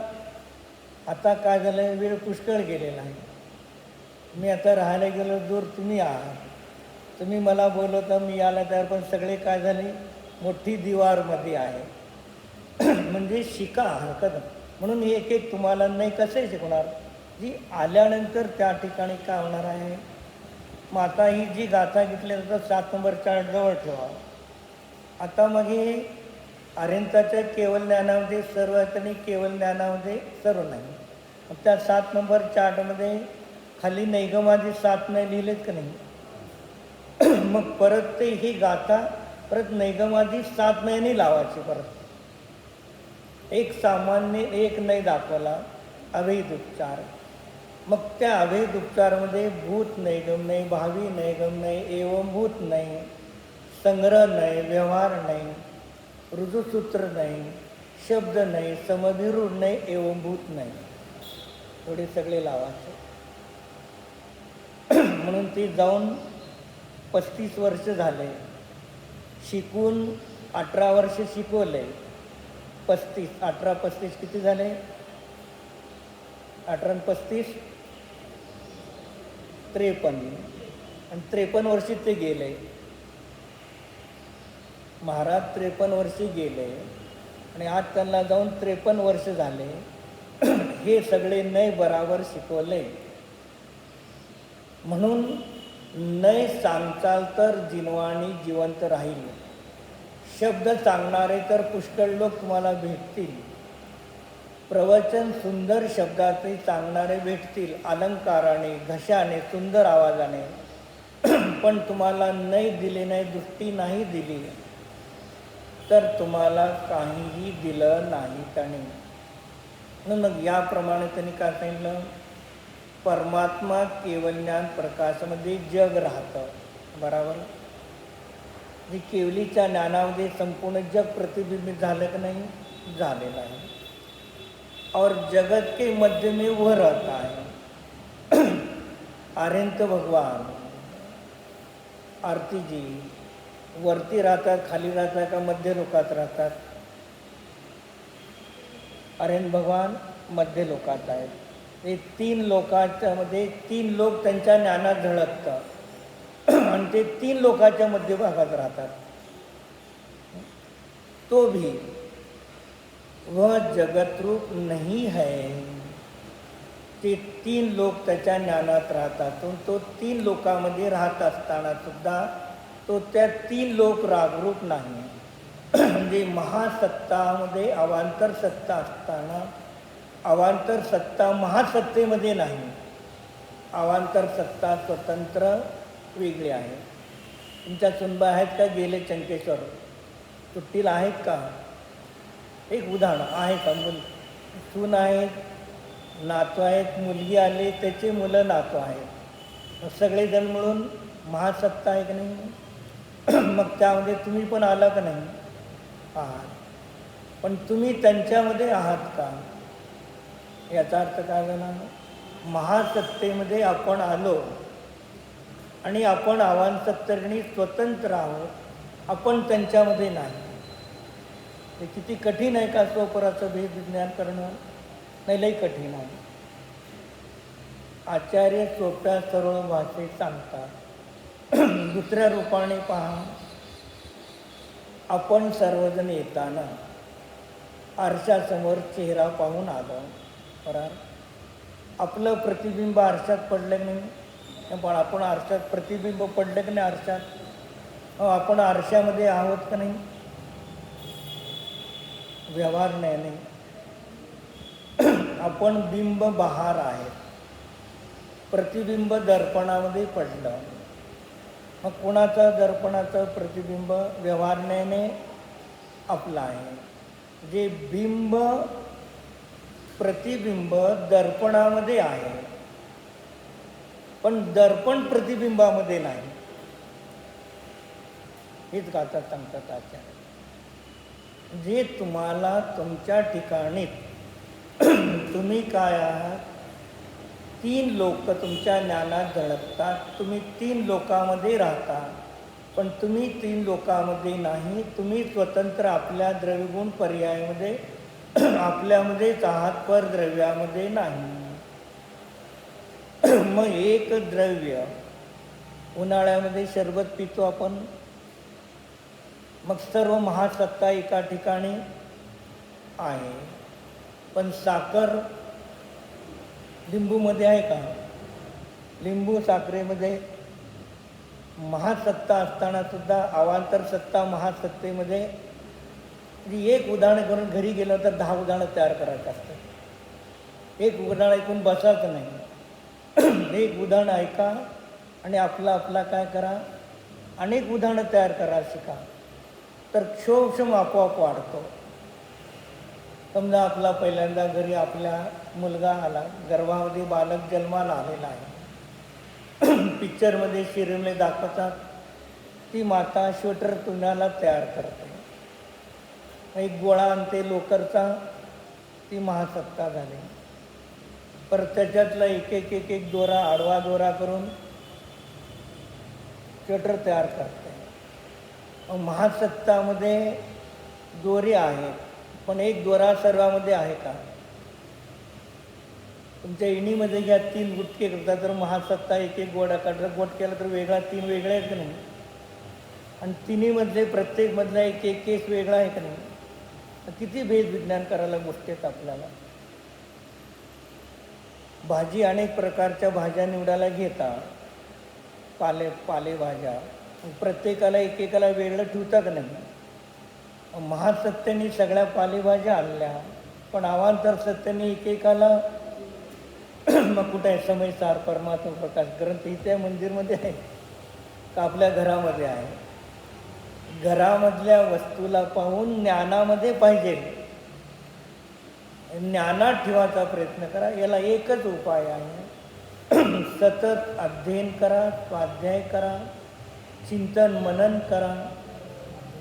आता काय झालं आहे, वेळ पुष्कळ गेलेला आहे. मी आता राहायला गेलो दूर, तुम्ही आहात, तुम्ही मला बोलवता, मी यायला तयार, पण सगळे काय झाले मोठी दिवारमध्ये आहे. म्हणजे शिका हरकत. म्हणून एक एक तुम्हाला नाही कसे शिकवणार, जी आल्यानंतर त्या ठिकाणी काय होणार आहे. मग आता ही जी गाथा घेतली तर 7 नंबर चार्ट जवळ ठेवा. आता मग हे आर्यंताच्या केवल ज्ञानामध्ये सर्व आणि केवल ज्ञानामध्ये सर्व नाही. मग त्या 7 नंबर चार्टमध्ये खाली नैगमादी 7 नाही लिहिलेत का नाही. मग परत ते ही गाथा परत नैगमादी 7 नाही लावायची. परत एक सामान्य एक नाही दाखवला, अवैध उपचार. मग त्या अवैध उपचारामध्ये भूत नैगम नाही, भावी नैगम नाही, एवं भूत नाही, संग्रह नाही, व्यवहार नाही, ऋजुसूत्र नाही, शब्द नाही, समभिरूढ नाही, एवं भूत नाही, थोडे सगळे लावायचे. म्हणून ती जाऊन 35 वर्ष झाले, शिकून 18 वर्ष शिकवले. 35 18 35 किती झाले? 18 आणि 35 53, आणि 53 वर्षी ते गेले. महाराज 53 वर्षी गेले आणि आज त्यांना जाऊन 53 वर्ष झाले. हे सगळे नाही बराबर शिकवले. म्हणून नाही सांगचाल तर जिनवाणी जिवंत राहील. शब्द सांगणारे तर पुष्कळ लोक तुम्हाला भेटतील. प्रवचन सुंदर शब्दातही सांगणारे भेटतील, अलंकाराने, घशाने, सुंदर आवाजाने. पण तुम्हाला नाही दिले नाही, दृष्टी नाही दिली तर तुम्हाला काहीही दिलं नाही त्याने. म्हणून मग याप्रमाणे त्यांनी काय सांगितलं, परमात्मा केवल ज्ञान प्रकाशामध्ये जग राहतं. बरोबर. जी केवलीच्या ज्ञानामध्ये संपूर्ण जग प्रतिबिंबित झालं की नाही? झालेलं आहे. और जगत के मध्य में वह रहता है. आर्यंत भगवान, आरती जी, वरती राहतात, खाली राहतात का मध्य लोकात राहतात? आर्यन भगवान मध्य लोकात आहेत. ते 3 लोकांच्यामध्ये 3 लोक त्यांच्या ज्ञानात झळकतात आणि ते 3 लोकांच्या मध्यभागात राहतात. तो भी वह जगत रूप नहीं है. ते 3 लोक त्याच्या ज्ञानात राहतात. तो 3 लोकांमध्ये राहत असताना सुद्धा तो त्या 3 लोक रागरूप नाही. म्हणजे महासत्तामध्ये अवांतर सत्ता असताना अवांतर सत्ता महासत्तेमध्ये नाही. अवांतर सत्ता स्वतंत्र वेगळी आहे. तुमच्या सुनबा आहेत का गेले चंकेश्वर? सुट्टीला आहेत का? एक उदाहरण आहे का? सून आहेत, नातू आहेत, मुलगी आली, त्याचे मुलं नातू आहेत, सगळेजण मिळून महासत्ता आहे की नाही? मग त्यामध्ये तुम्ही पण आला का नाही? आहात. पण तुम्ही त्यांच्यामध्ये आहात का? याचा अर्थ काय झाला? महासत्तेमध्ये आपण आलो आणि आपण अवांतरणी स्वतंत्र आहोत, आपण त्यांच्यामध्ये नाही. हे किती कठीण आहे का स्वपराचं भेद विज्ञान करणं? नाही, लई कठीण आहे. आचार्य सोप्या सरळ भाषेत सांगतात. दुसऱ्या रूपाने पहा, आपण सर्वजण येताना आरशासमोर चेहरा पाहून आलो. बरोबर, आपलं प्रतिबिंब आरशात पडलं नाही, पण आपण आरशात प्रतिबिंब पडलं की नाही आरशात? आपण आरशामध्ये आहोत का नाही? व्यवहार नाही. आपण बिंब बहार आहे. प्रतिबिंब दर्पणामध्ये पडलं. मग कोणाचं दर्पणाचं प्रतिबिंब? व्यवहारण्याने आपलं आहे. जे बिंब प्रतिबिंब दर्पणामध्ये आहे, पण दर्पण प्रतिबिंबामध्ये नाही. हेच गाथा सांगतात आचार्य. जे तुम्हाला तुमच्या ठिकाणी तुम्ही काय आहात? 3 लोक तुमच्या ज्ञानात झळकतात. तुम्ही 3 लोकांमध्ये राहता, पण तुम्ही 3 लोकांमध्ये नाही. तुम्ही स्वतंत्र आपल्या द्रव्यगुण पर्यायामध्ये आपल्यामध्येच आहात, परद्रव्यामध्ये नाही. मग एक द्रव्य, उन्हाळ्यामध्ये शरबत पितो आपण, मग सर्व महासत्ता एका ठिकाणी आहे. पण साखर लिंबूमध्ये आहे का? लिंबू साखरेमध्ये महासत्ता असताना सुद्धा अवांतर सत्ता महासत्तेमध्ये. एक उदाहरण करून घरी गेलं तर 10 उदाहरणं तयार करायचं असतं. एक उदाहरण ऐकून बसायचं नाही. एक उदाहरण ऐका आणि आपला काय करा, अनेक उदाहरणं तयार करा, शिका. तर क्षोभक्षम आपोआप वाढतो. समजा आपला पहिल्यांदा घरी आपल्या मुलगा आला, गर्भामध्ये बालक जन्माला आलेला आहे. पिक्चरमध्ये शिरीमले दाखवतात, ती माता श्वेटर तुण्याला तयार करते, एक गोळा आणते लोकरचा, ती महासत्ता झाली. परत त्याच्यातला एक दोरा, आडवा दोरा करून श्वेटर तयार करते. महासत्तामध्ये दोरे आहेत, पण एक दोरा सर्वामध्ये आहे का? तुमच्या इणीमध्ये घ्या, 3 गुटके करतात तर महासत्ता एक गोडा काढला, गोट केला तर वेगळा, 3 वेगळे आहेत का नाही? आणि तिन्हीमधले प्रत्येकमधला एक केस वेगळा आहे का नाही? किती भेद विज्ञान करायला गोष्टी आहेत आपल्याला. भाजी अनेक प्रकारच्या भाज्या निवडायला घेता, पालेभाज्या, प्रत्येकाला एकेकाला वेगळं ठेवता का नाही? महासत्तेने सगळ्या पालेभाज्या आणल्या, पण अवांतर सत्तेने एकेकाला मग कुठे आहे? समय सार परमात्मा प्रकाश ग्रंथ इथे मंदिरमध्ये आहे का आपल्या घरामध्ये आहे? घरामधल्या वस्तूला पाहून ज्ञानामध्ये पाहिजे, ज्ञानात ठेवायचा प्रयत्न करा. याला एकच उपाय आहे, सतत अध्ययन करा, स्वाध्याय करा, चिंतन मनन करा.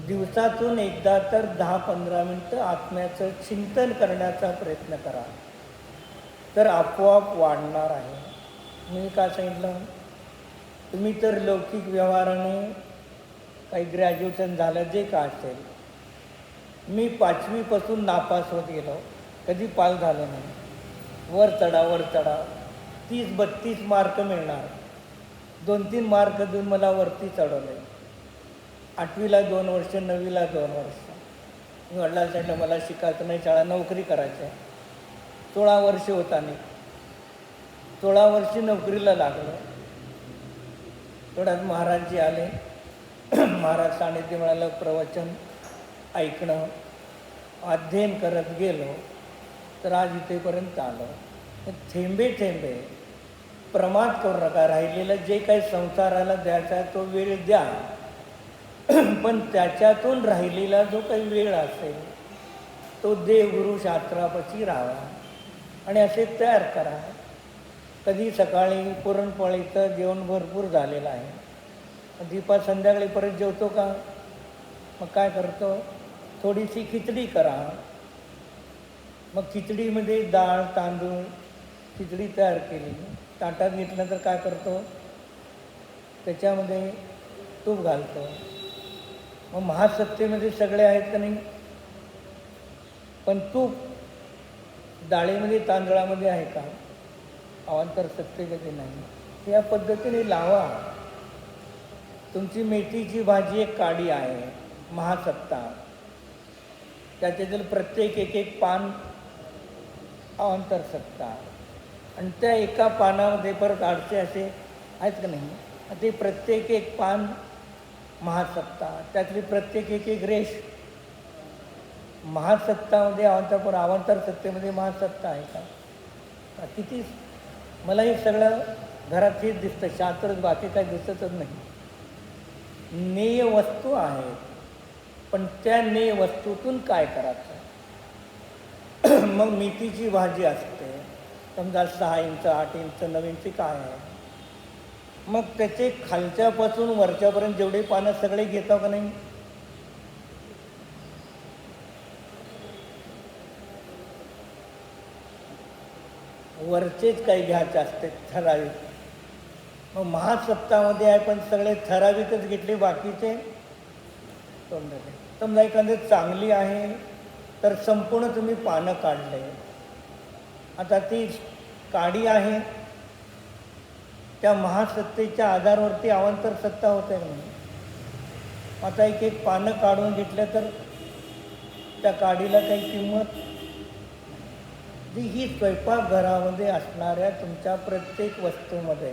दिवसातून एकदा तर 10-15 मिनटं आत्म्याचं चिंतन करण्याचा प्रयत्न करा, तर आपोआप वाढणार आहे. मी काय सांगितलं? तुम्ही तर लौकिक व्यवहाराने काही ग्रॅज्युएशन झालं, जे का असेल. मी 5वीपासून नापास होत गेलो, कधी पास झालो नाही. वर चढा 30-32 मार्क मिळणार, 2-3 मार्क देऊन मला वरती चढवले. 8वीला 2 वर्ष, 9वीला 2 वर्ष. मी वडिलांना सांगितलं मला शिकायचं नाही, शाळा नोकरी करायची आहे. 16 वर्ष होताना 16 वर्षी नोकरीला लागलं. तेवढ्यात महाराजजी आले. महाराज सानिध्य मिळालं, प्रवचन ऐकणं, अध्ययन करत गेलो तर आज इथेपर्यंत आलो. थेंबे थेंबे प्रमाद करू नका. राहिलेलं जे काही संसाराला द्यायचा आहे तो वेळ द्या, पण त्याच्यातून राहिलेला जो काही वेळ असेल तो देवगुरु शास्त्रापाशी राहावा आणि असे तयार करा. कधी सकाळी पुरणपोळीचं जेवण भरपूर झालेलं आहे, दीपा संध्याकाळी परत जेवतो का? मग काय करतो, थोडीशी खिचडी करा. मग खिचडीमध्ये डाळ तांदूळ खिचडी तयार केली, ताटात घेतलं तर काय करतो, त्याच्यामध्ये तूप घालतो. मग महासत्तेमध्ये सगळे आहेत का नाही, पण तूप डाळीमध्ये तांदळामध्ये आहे का? अवांतर सत्तेमध्ये नाही. या पद्धतीने लावा. तुमची मेथीची भाजी एक काडी आहे, महासत्ता, त्याच्यातील प्रत्येक एक पान अवांतर सत्ता, आणि त्या एका पानामध्ये परत 800 असे आहेत का नाही, ते प्रत्येक एक पान महासत्ता, त्यातली प्रत्येक एक रेष महासत्तामध्ये अवांतर. पण अवांतर सत्तेमध्ये महासत्ता आहे का? किती मला हे सगळं घरात हेच दिसतं, शास्त्रच, बाकी काही दिसतच नाही. नेय वस्तू आहेत, पण त्या नेय वस्तूतून काय करायचं? मग मेथीची भाजी असते, समजा 6 इंच 8 इंच 9 इंच काय आहे, मग त्याचे खालच्यापासून वरच्यापर्यंत जेवढे पानं सगळे घेतो का नाही, वरचेच काही घ्यायचे असते ठराविक. मग महासत्तामध्ये आहे पण सगळे ठराविकच घेतले, बाकीचे तोंडले. समजा एखादी चांगली आहे तर संपूर्ण तुम्ही पानं काढले. आता ती काडी आहे, त्या महासत्तेच्या आधारावरती अवांतर सत्ता होते म्हणून. आता एक पानं काढून घेतलं तर त्या काडीला काही किंमत. ही स्वयंपाकघरामध्ये असणाऱ्या तुमच्या प्रत्येक वस्तूमध्ये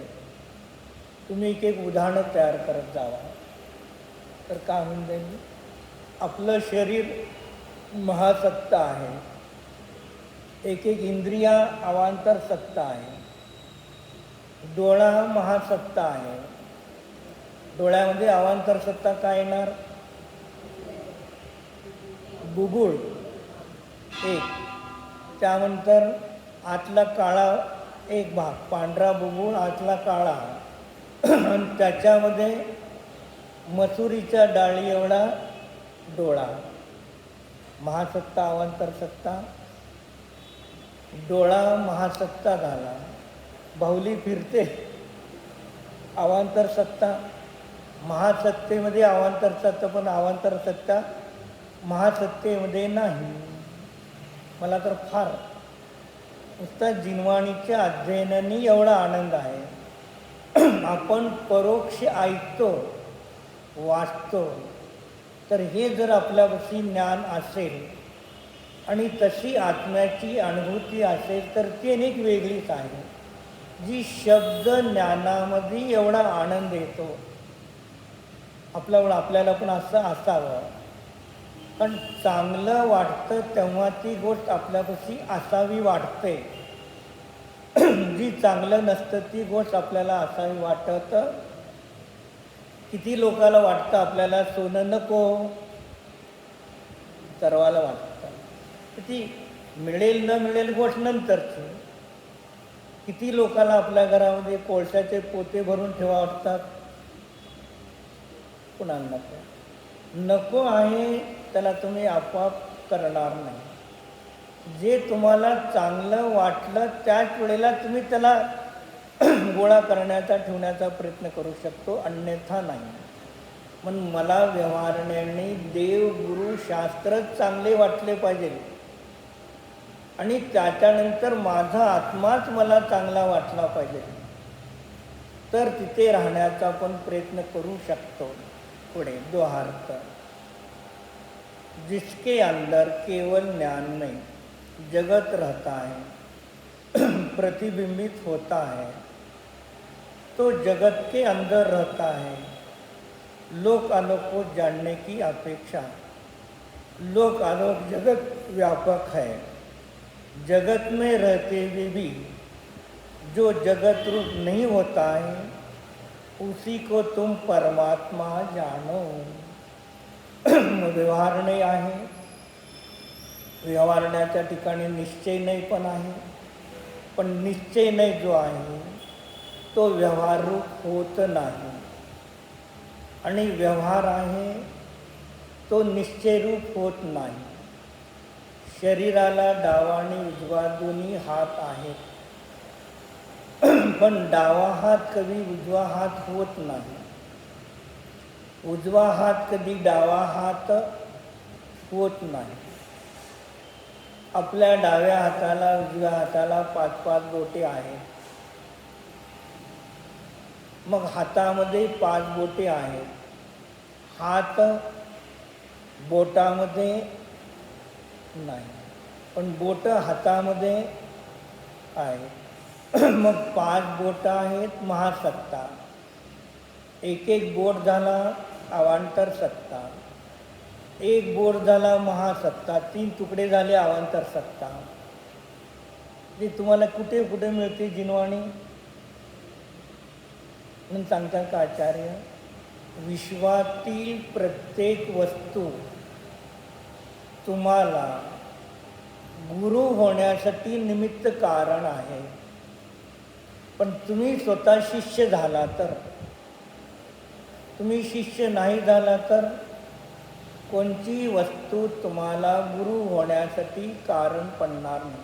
तुम्ही एक उदाहरणं तयार करत जावा, तर काय होऊन जाईल? आपलं शरीर महासत्ता आहे, एक इंद्रिया अवांतर सत्ता आहे. डोळा महासत्ता आहे, डोळ्यामध्ये अवांतर सत्ता काय येणार? बुबुळ एक, त्यानंतर आतला काळा एक भाग, पांढरा बुबुळ, आतला काळा, आणि त्याच्यामध्ये मसुरीच्या डाळी एवढा डोळा. महासत्ता अवांतर सत्ता. डोळा महासत्ता झाला, बाहुली फिरते, अवांतर सत्ता. महासत्तेमध्ये अवांतर सत्ता, पण अवांतर सत्ता महासत्तेमध्ये नाही. मला तर फार नुसता जिनवाणीच्या अध्ययनाने एवढा आनंद आहे. आपण परोक्ष ऐकतो, वाचतो, तर हे जर आपल्यापाशी ज्ञान असेल आणि तशी आत्म्याची अनुभूती असेल तर ती अनेक वेगळीच आहे, जी शब्द ज्ञानामध्ये एवढा आनंद येतो. आपल्याला पण असं असावं, पण चांगलं वाटतं तेव्हा ती गोष्ट आपल्यापाशी असावी वाटते. जी चांगलं नसतं ती गोष्ट आपल्याला असावी वाटत. किती लोकाला वाटतं आपल्याला सोनं नको, सर्वाला वाटतं. ती मिळेल न मिळेल गोष्ट नंतरची. किती लोकाला आपल्या घरामध्ये कोळशाचे पोते भरून ठेवा वाटतात, कुणाला नको. नको आहे त्याला तुम्ही आपोआप करणार नाही. जे तुम्हाला चांगलं वाटलं त्याच वेळेला तुम्ही त्याला गोळा करण्याचा ठेवण्याचा प्रयत्न करू शकतो, अन्यथा नाही. म्हणून मला व्यवहारण्याने देव गुरु शास्त्रच चांगले वाटले पाहिजे आणि त्याच्यानंतर माझा आत्माच मला चांगला वाटला पाहिजे, तर तिथे राहण्याचा आपण प्रयत्न करू शकतो. पुढे दोहार्थ. जिसके अंदर केवल ज्ञान नहीं, जगत रहता है, प्रतिबिंबित होता है, तो जगत के अंदर रहता है. लोक आलोक को जानने की अपेक्षा लोक आलोक जगत व्यापक है. जगत में रहते हुए भी जो जगत रूप नहीं होता है, उसी को तुम परमात्मा जानो. व्यवहारणे आहे. व्यवहारण्याच्या ठिकाणी निश्चय नाही पण आहे. पण निश्चय नाही जो आहे तो व्यवहार रूप होत नाही, आणि व्यवहार आहे तो निश्चय रूप होत नाही. शरीराला डावा आणि उजवा दोन्ही हात आहेत, पण डावा हात कधी उजवा हात होत नाही. उजवा हात कधी डावा हात होत नाही. आपल्या डाव्या हाताला उजव्या हाताला 5-5 बोटे आहेत. मग हातामध्ये 5 बोटे आहेत, हात बोटामध्ये नाही, पण बोट हातामध्ये आहे. मग 5 बोट आहेत महासत्ता. एक एक बोट झाला अवांतर सत्ता, एक बोट झाला महासत्ता, 3 तुकडे झाले अवांतर सत्ता. ते तुम्हाला कुठे कुठे मिळते जिनवाणी म्हणून सांगतात का आचार्य, विश्वातील प्रत्येक वस्तू तुम्हाला गुरु होण्यासाठी निमित्त कारण आहे. पण तुम्ही स्वतः शिष्य झाला तर, तुम्ही शिष्य नाही झाला तर कोणती वस्तू तुम्हाला गुरु होण्यासाठी कारण पडणार नाही.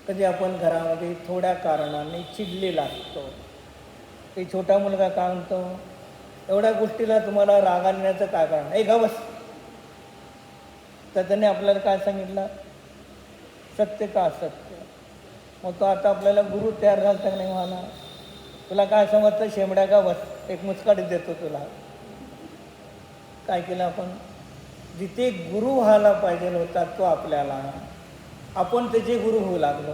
कधी आपण घरामध्ये थोड्या कारणाने चिडलेला असतो. ते छोटा मुलगा काय म्हणतो, एवढ्या गोष्टीला तुम्हाला राग आणण्याचं काय कारण, ए गा बस. तर त्याने आपल्याला काय सांगितलं, सत्य का असत्य. मग तो आता आपल्याला गुरु तयार झाला तर नाही मला, तुला काय समजतं शेंबड्या का बस, एक मुचकाडीत देतो तुला. काय केलं आपण, जिथे गुरु व्हायला पाहिजे होता तो आपल्याला, आपण त्याचे गुरु होऊ लागलो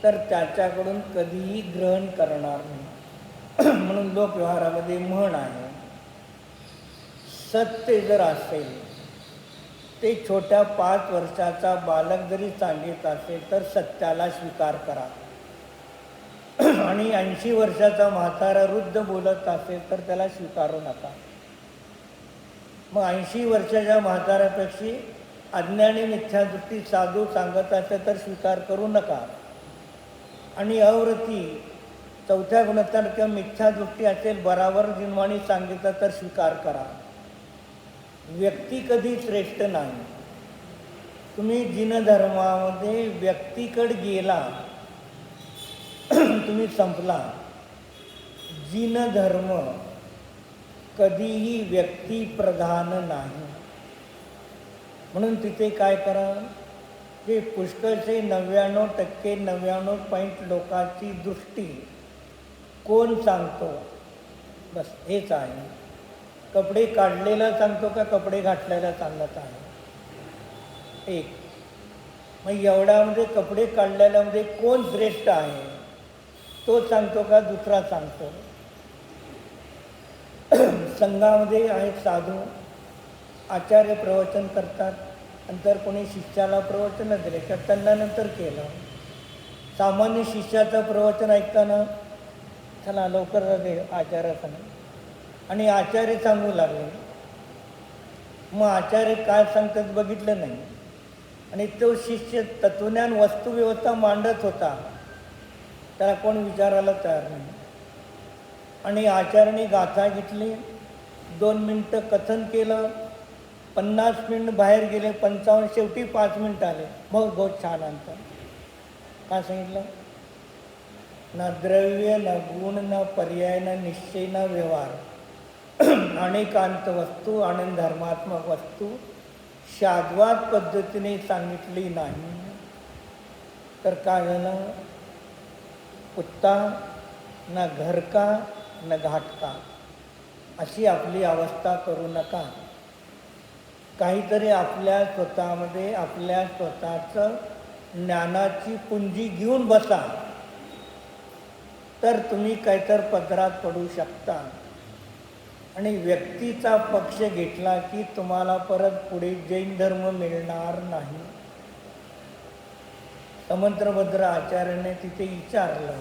तर त्याच्याकडून कधीही ग्रहण करणार नाही. म्हणून लोकव्यवहारामध्ये म्हण आहे, सत्य जर असेल ते छोट्या 5 वर्षाचा बालक जरी सांगित असेल तर सत्याला स्वीकार करा. आणि 80 वर्षाचा म्हातारा वृद्ध बोलत असेल तर त्याला स्वीकारू नका. मग 80 वर्षाच्या म्हाताऱ्यापेक्षा अज्ञानी मिथ्यादृष्टी साधू सांगत असेल तर स्वीकार करू नका. आणि अवृत्ती 4थ्या गुणोत्तर किंवा मिथ्यादृष्टी असेल बराबर जिनवाणी सांगितलं तर स्वीकार करा. व्यक्ती कधी श्रेष्ठ नाही. तुम्ही जिनधर्मामध्ये व्यक्तीकडे गेला तुम्ही संपला. जिनधर्म कधीही व्यक्तिप्रधान नाही. म्हणून तिथे काय करा, ते पुष्कळचे 99% 99 लोकांची दृष्टी कोण सांगतो, बस हेच आहे. कपडे काढलेला सांगतो का कपडे घातलेला सांगत आहे, एक. मग एवढ्यामध्ये कपडे काढलेल्यामध्ये कोण श्रेष्ठ आहे तो सांगतो का दुसरा सांगतो. संघामध्ये आहेत साधू, आचार्य प्रवचन करतात, नंतर कोणी शिष्याला प्रवचन दिले का त्यांना नंतर केलं. सामान्य शिष्याचं प्रवचन ऐकताना चला लवकर दे आचार्याचं, आणि आचार्य सांगू लागले. मग आचार्य काय सांगतात बघितलं नाही, आणि तो शिष्य तत्वज्ञान वस्तुव्यवस्था मांडत होता, त्याला कोण विचारायला तयार नाही. आणि आचार्याने गाथा घेतली, 2 मिनटं कथन केलं, 50 मिनिट बाहेर गेले, 55, शेवटी 5 मिनिट आले. मग बहुत छान अंतर. काय सांगितलं, ना द्रव्य, ना गुण, ना पर्याय, ना निश्चय, ना व्यवहार, अनेकांत वस्तू आनंद धर्मात्मक वस्तू शाद्वात पद्धतीने सांगितली नाही तर काय झालं? कुत्ता ना घर का न घाट का अशी आपली अवस्था करू नका. काहीतरी आपल्या स्वतःमध्ये आपल्या स्वतःचं ज्ञानाची पुंजी घेऊन बसा, तर तुम्ही काहीतर पदरात पडू शकता. आणि व्यक्तीचा पक्ष घेतला की तुम्हाला परत पुढे जैन धर्म मिळणार नाही. समंत्रभद्र आचार्याने तिथे विचारलं,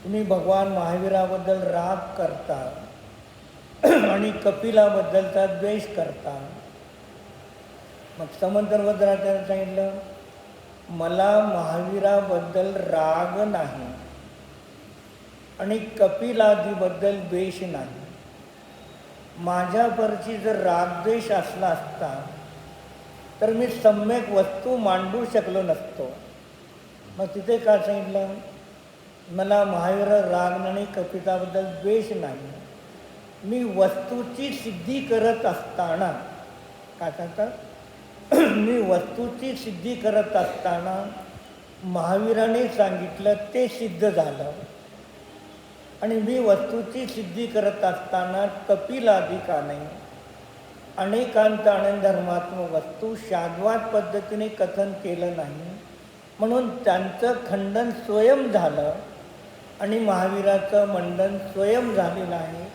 तुम्ही भगवान महावीराबद्दल राग करता आणि कपिलाबद्दलचा द्वेष करता. मग समंत्रभद्र आचार्याने सांगितलं, मला महावीराबद्दल राग नाही आणि कपिलादीबद्दल द्वेष नाही. माझ्यावरची जर रागद्वेष असला असता तर मी सम्यक वस्तू मांडू शकलो नसतो. मग तिथे काय सांगितलं, मला महावीर राग नाही, कपिलाबद्दल द्वेष नाही. मी वस्तूची सिद्धी करत असताना काय सांगतात, मी वस्तूची सिद्धी करत असताना महावीराने सांगितलं ते सिद्ध झालं. आणि मी वस्तूची सिद्धी करत असताना कपिलादिकाने अनेकांत आनंद धर्मात्मक वस्तू शाद्वात पद्धतीने कथन केलं नाही, म्हणून त्यांचं खंडन स्वयं झालं आणि महावीराचं मंडन स्वयं झालेलं आहे.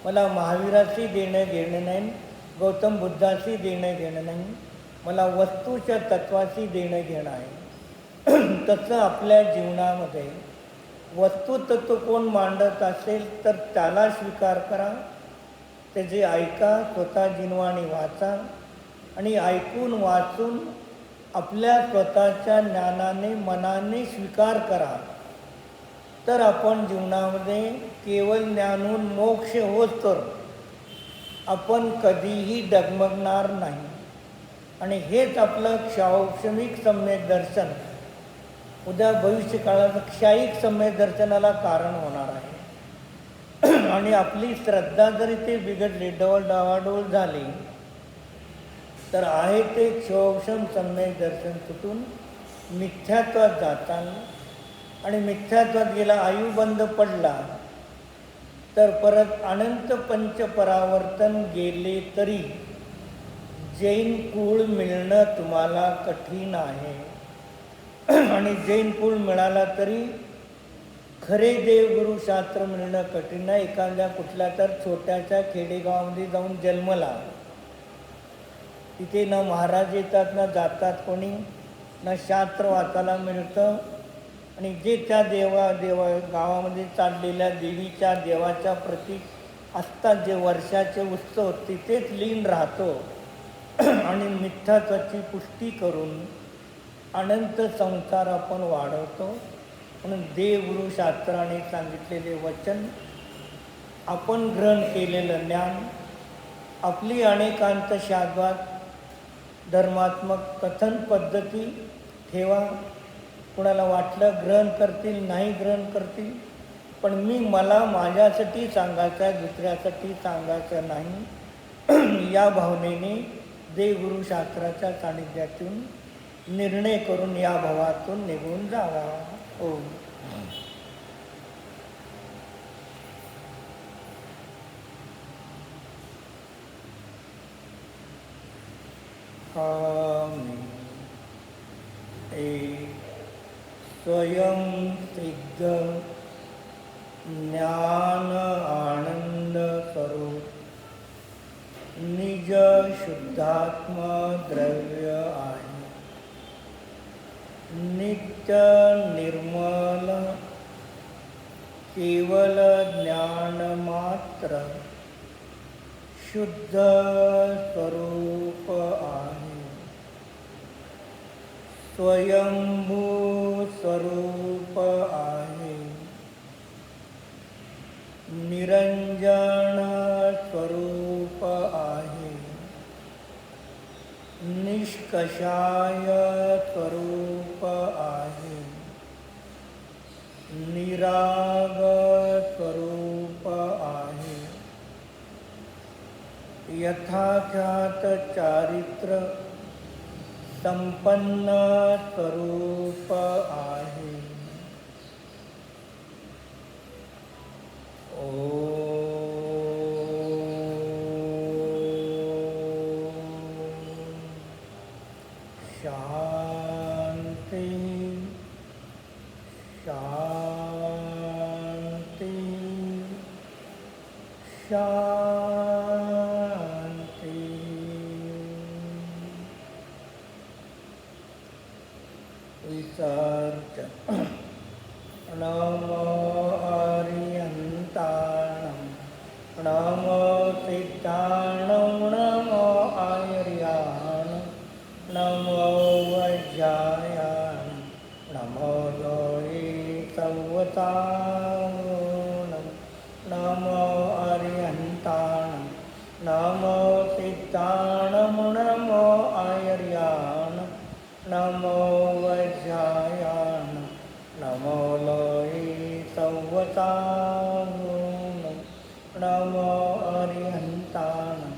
मला महावीराशी देणं घेणं नाही, गौतम बुद्धाशी देणं घेणं नाही, मला वस्तूच्या तत्वाशी देणं घेणं आहे. तसं आपल्या जीवनामध्ये वस्तुतत्व कोण मांडत असेल तर त्याला स्वीकार करा, त्याचे ऐका, स्वतः जिनवाणी वाचा आणि ऐकून वाचून आपल्या स्वतःच्या ज्ञानाने मनाने स्वीकार करा. तर आपण जीवनामध्ये केवळ ज्ञानून मोक्ष होत तर आपण कधीही डगमगणार नाही. आणि हेच आपलं क्षौक्षमिक सम्यक दर्शन उद्या भविष्य काळात क्षायिक सम्यक दर्शनाला कारण होणार आहे. आणि आपली श्रद्धा जरी ते बिघडली, डावाडोल झाली, तर आहे ते क्षौक्षम सम्यक दर्शन तुटून मिथ्यात्वात जातात. आणि मिथ्यात्वात गेला, आयु बंद पडला, तर परत अनंत पंचपरावर्तन गेले तरी जैन कुळ मिळणं तुम्हाला कठीण आहे. आणि जैन कुळ मिळाला तरी खरे देवगुरुशास्त्र मिळणं कठीण आहे. एखाद्या कुठल्या तर छोट्याच्या खेडेगावामध्ये जाऊन जन्मला, तिथे न महाराज येतात ना जातात कोणी, ना शास्त्र वाचायला मिळतं. आणि जे त्या गावामध्ये चाललेल्या देवीच्या देवाच्या प्रती असतात, जे वर्षाचे उत्सव, तिथेच लीन राहतो. आणि मिथ्यात्वाची पुष्टी करून अनंत संसार आपण वाढवतो. म्हणून देवगुरुशास्त्राने सांगितलेले वचन, आपण ग्रहण केलेलं ज्ञान, आपली अनेकांत शाद्वात धर्मात्मक कथन पद्धती ठेवा. कुणाला वाटलं ग्रहण करतील, नाही ग्रहण करतील, पण मला माझ्यासाठी सांगायचं आहे, दुसऱ्यासाठी सांगायचं नाही. या भावनेने देवगुरुशास्त्राच्या सानिध्यातून निर्णय करून या भावातून निघून जावा. ओम. स्वयं सिद्ध ज्ञान आनंद स्वरूप निज शुद्धात्म द्रव्य आहे. नित्य निर्मल केवल ज्ञान मात्र शुद्ध स्वरूप आहे. स्वयंभू स्वरूप आहे. निरंजन स्वरूप आहे. निष्कषाय स्वरूप आहे. निराग स्वरूप आहे. यथाख्यात चारित्र संपन्न स्वरूप आहे. शांती शांती शांती. विसर्ज नमो अरिहंताणं नमो सिद्धाणं नमो आर्याणं नमो वज्रायाणं नमो लोहि संवताणं नमो अरिहंताणं नमो सिद्धाणं नमो आर्याणं नमो वज्रायाणं नमो लोहि संवताणं नमो अरिहंताणं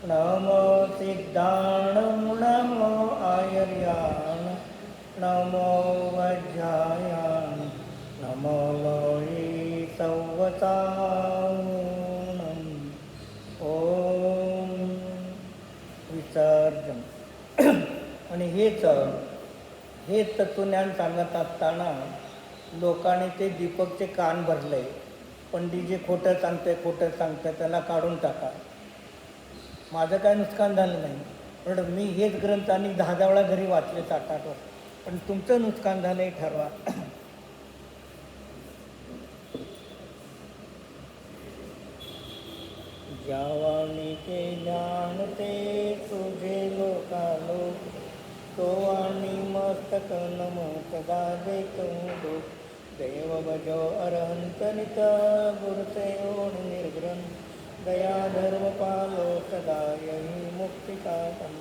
नमो सिद्धाणं नमो आर्याणं नमो वज्रायाणं नमो लोहि संवताणं. ओम विसर्जन. आणि हेच तत्वज्ञान सांगत असताना लोकांनी ते दीपकचे कान भरले. पंडित जे खोटं सांगतं त्याला काढून टाका. माझं काय नुकसान झालं नाही, पण मी हेच ग्रंथ आणि 10 वेळा घरी वाचले 7-8 वर्ष. पण तुमचं नुकसान झालं हे ठरवा. ज्यावाणी ते ज्ञान ते तुझे लोकालोक तो आणि मस्तक नमत गाजे तो देव बजो अरहंत नित गुरुसे ओढ निर्ग्रन दया धर्म पालो सदा यही मुक्तिकातम.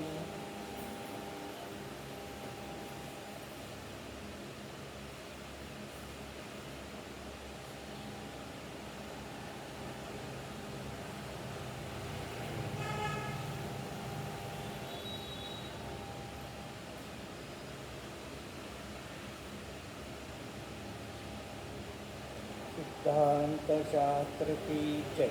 सिद्धांत शास्त्र की जय,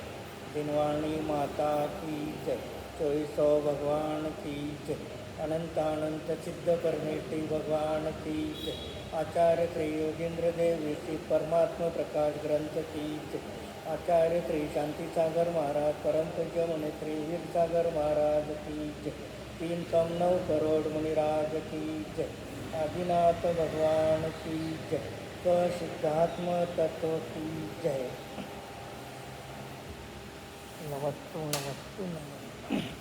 दिनवाणी माता की जय, 2400 भगवान की जय, अनंत अनंत सिद्ध परमेष्ठी भगवान की जय, आचार्य श्री योगेंद्र देव श्री परमात्मा प्रकाश ग्रंथ की जय, आचार्य श्री शांति सागर महाराज परम पूज्य मुनि श्री वीर सागर महाराज की जय, 309 करोड़ मुनिराज की जय, आदिनाथ भगवान की जय, सिद्धात्म तत्व की जय. नमस्तु नमस्तु नमस्तु.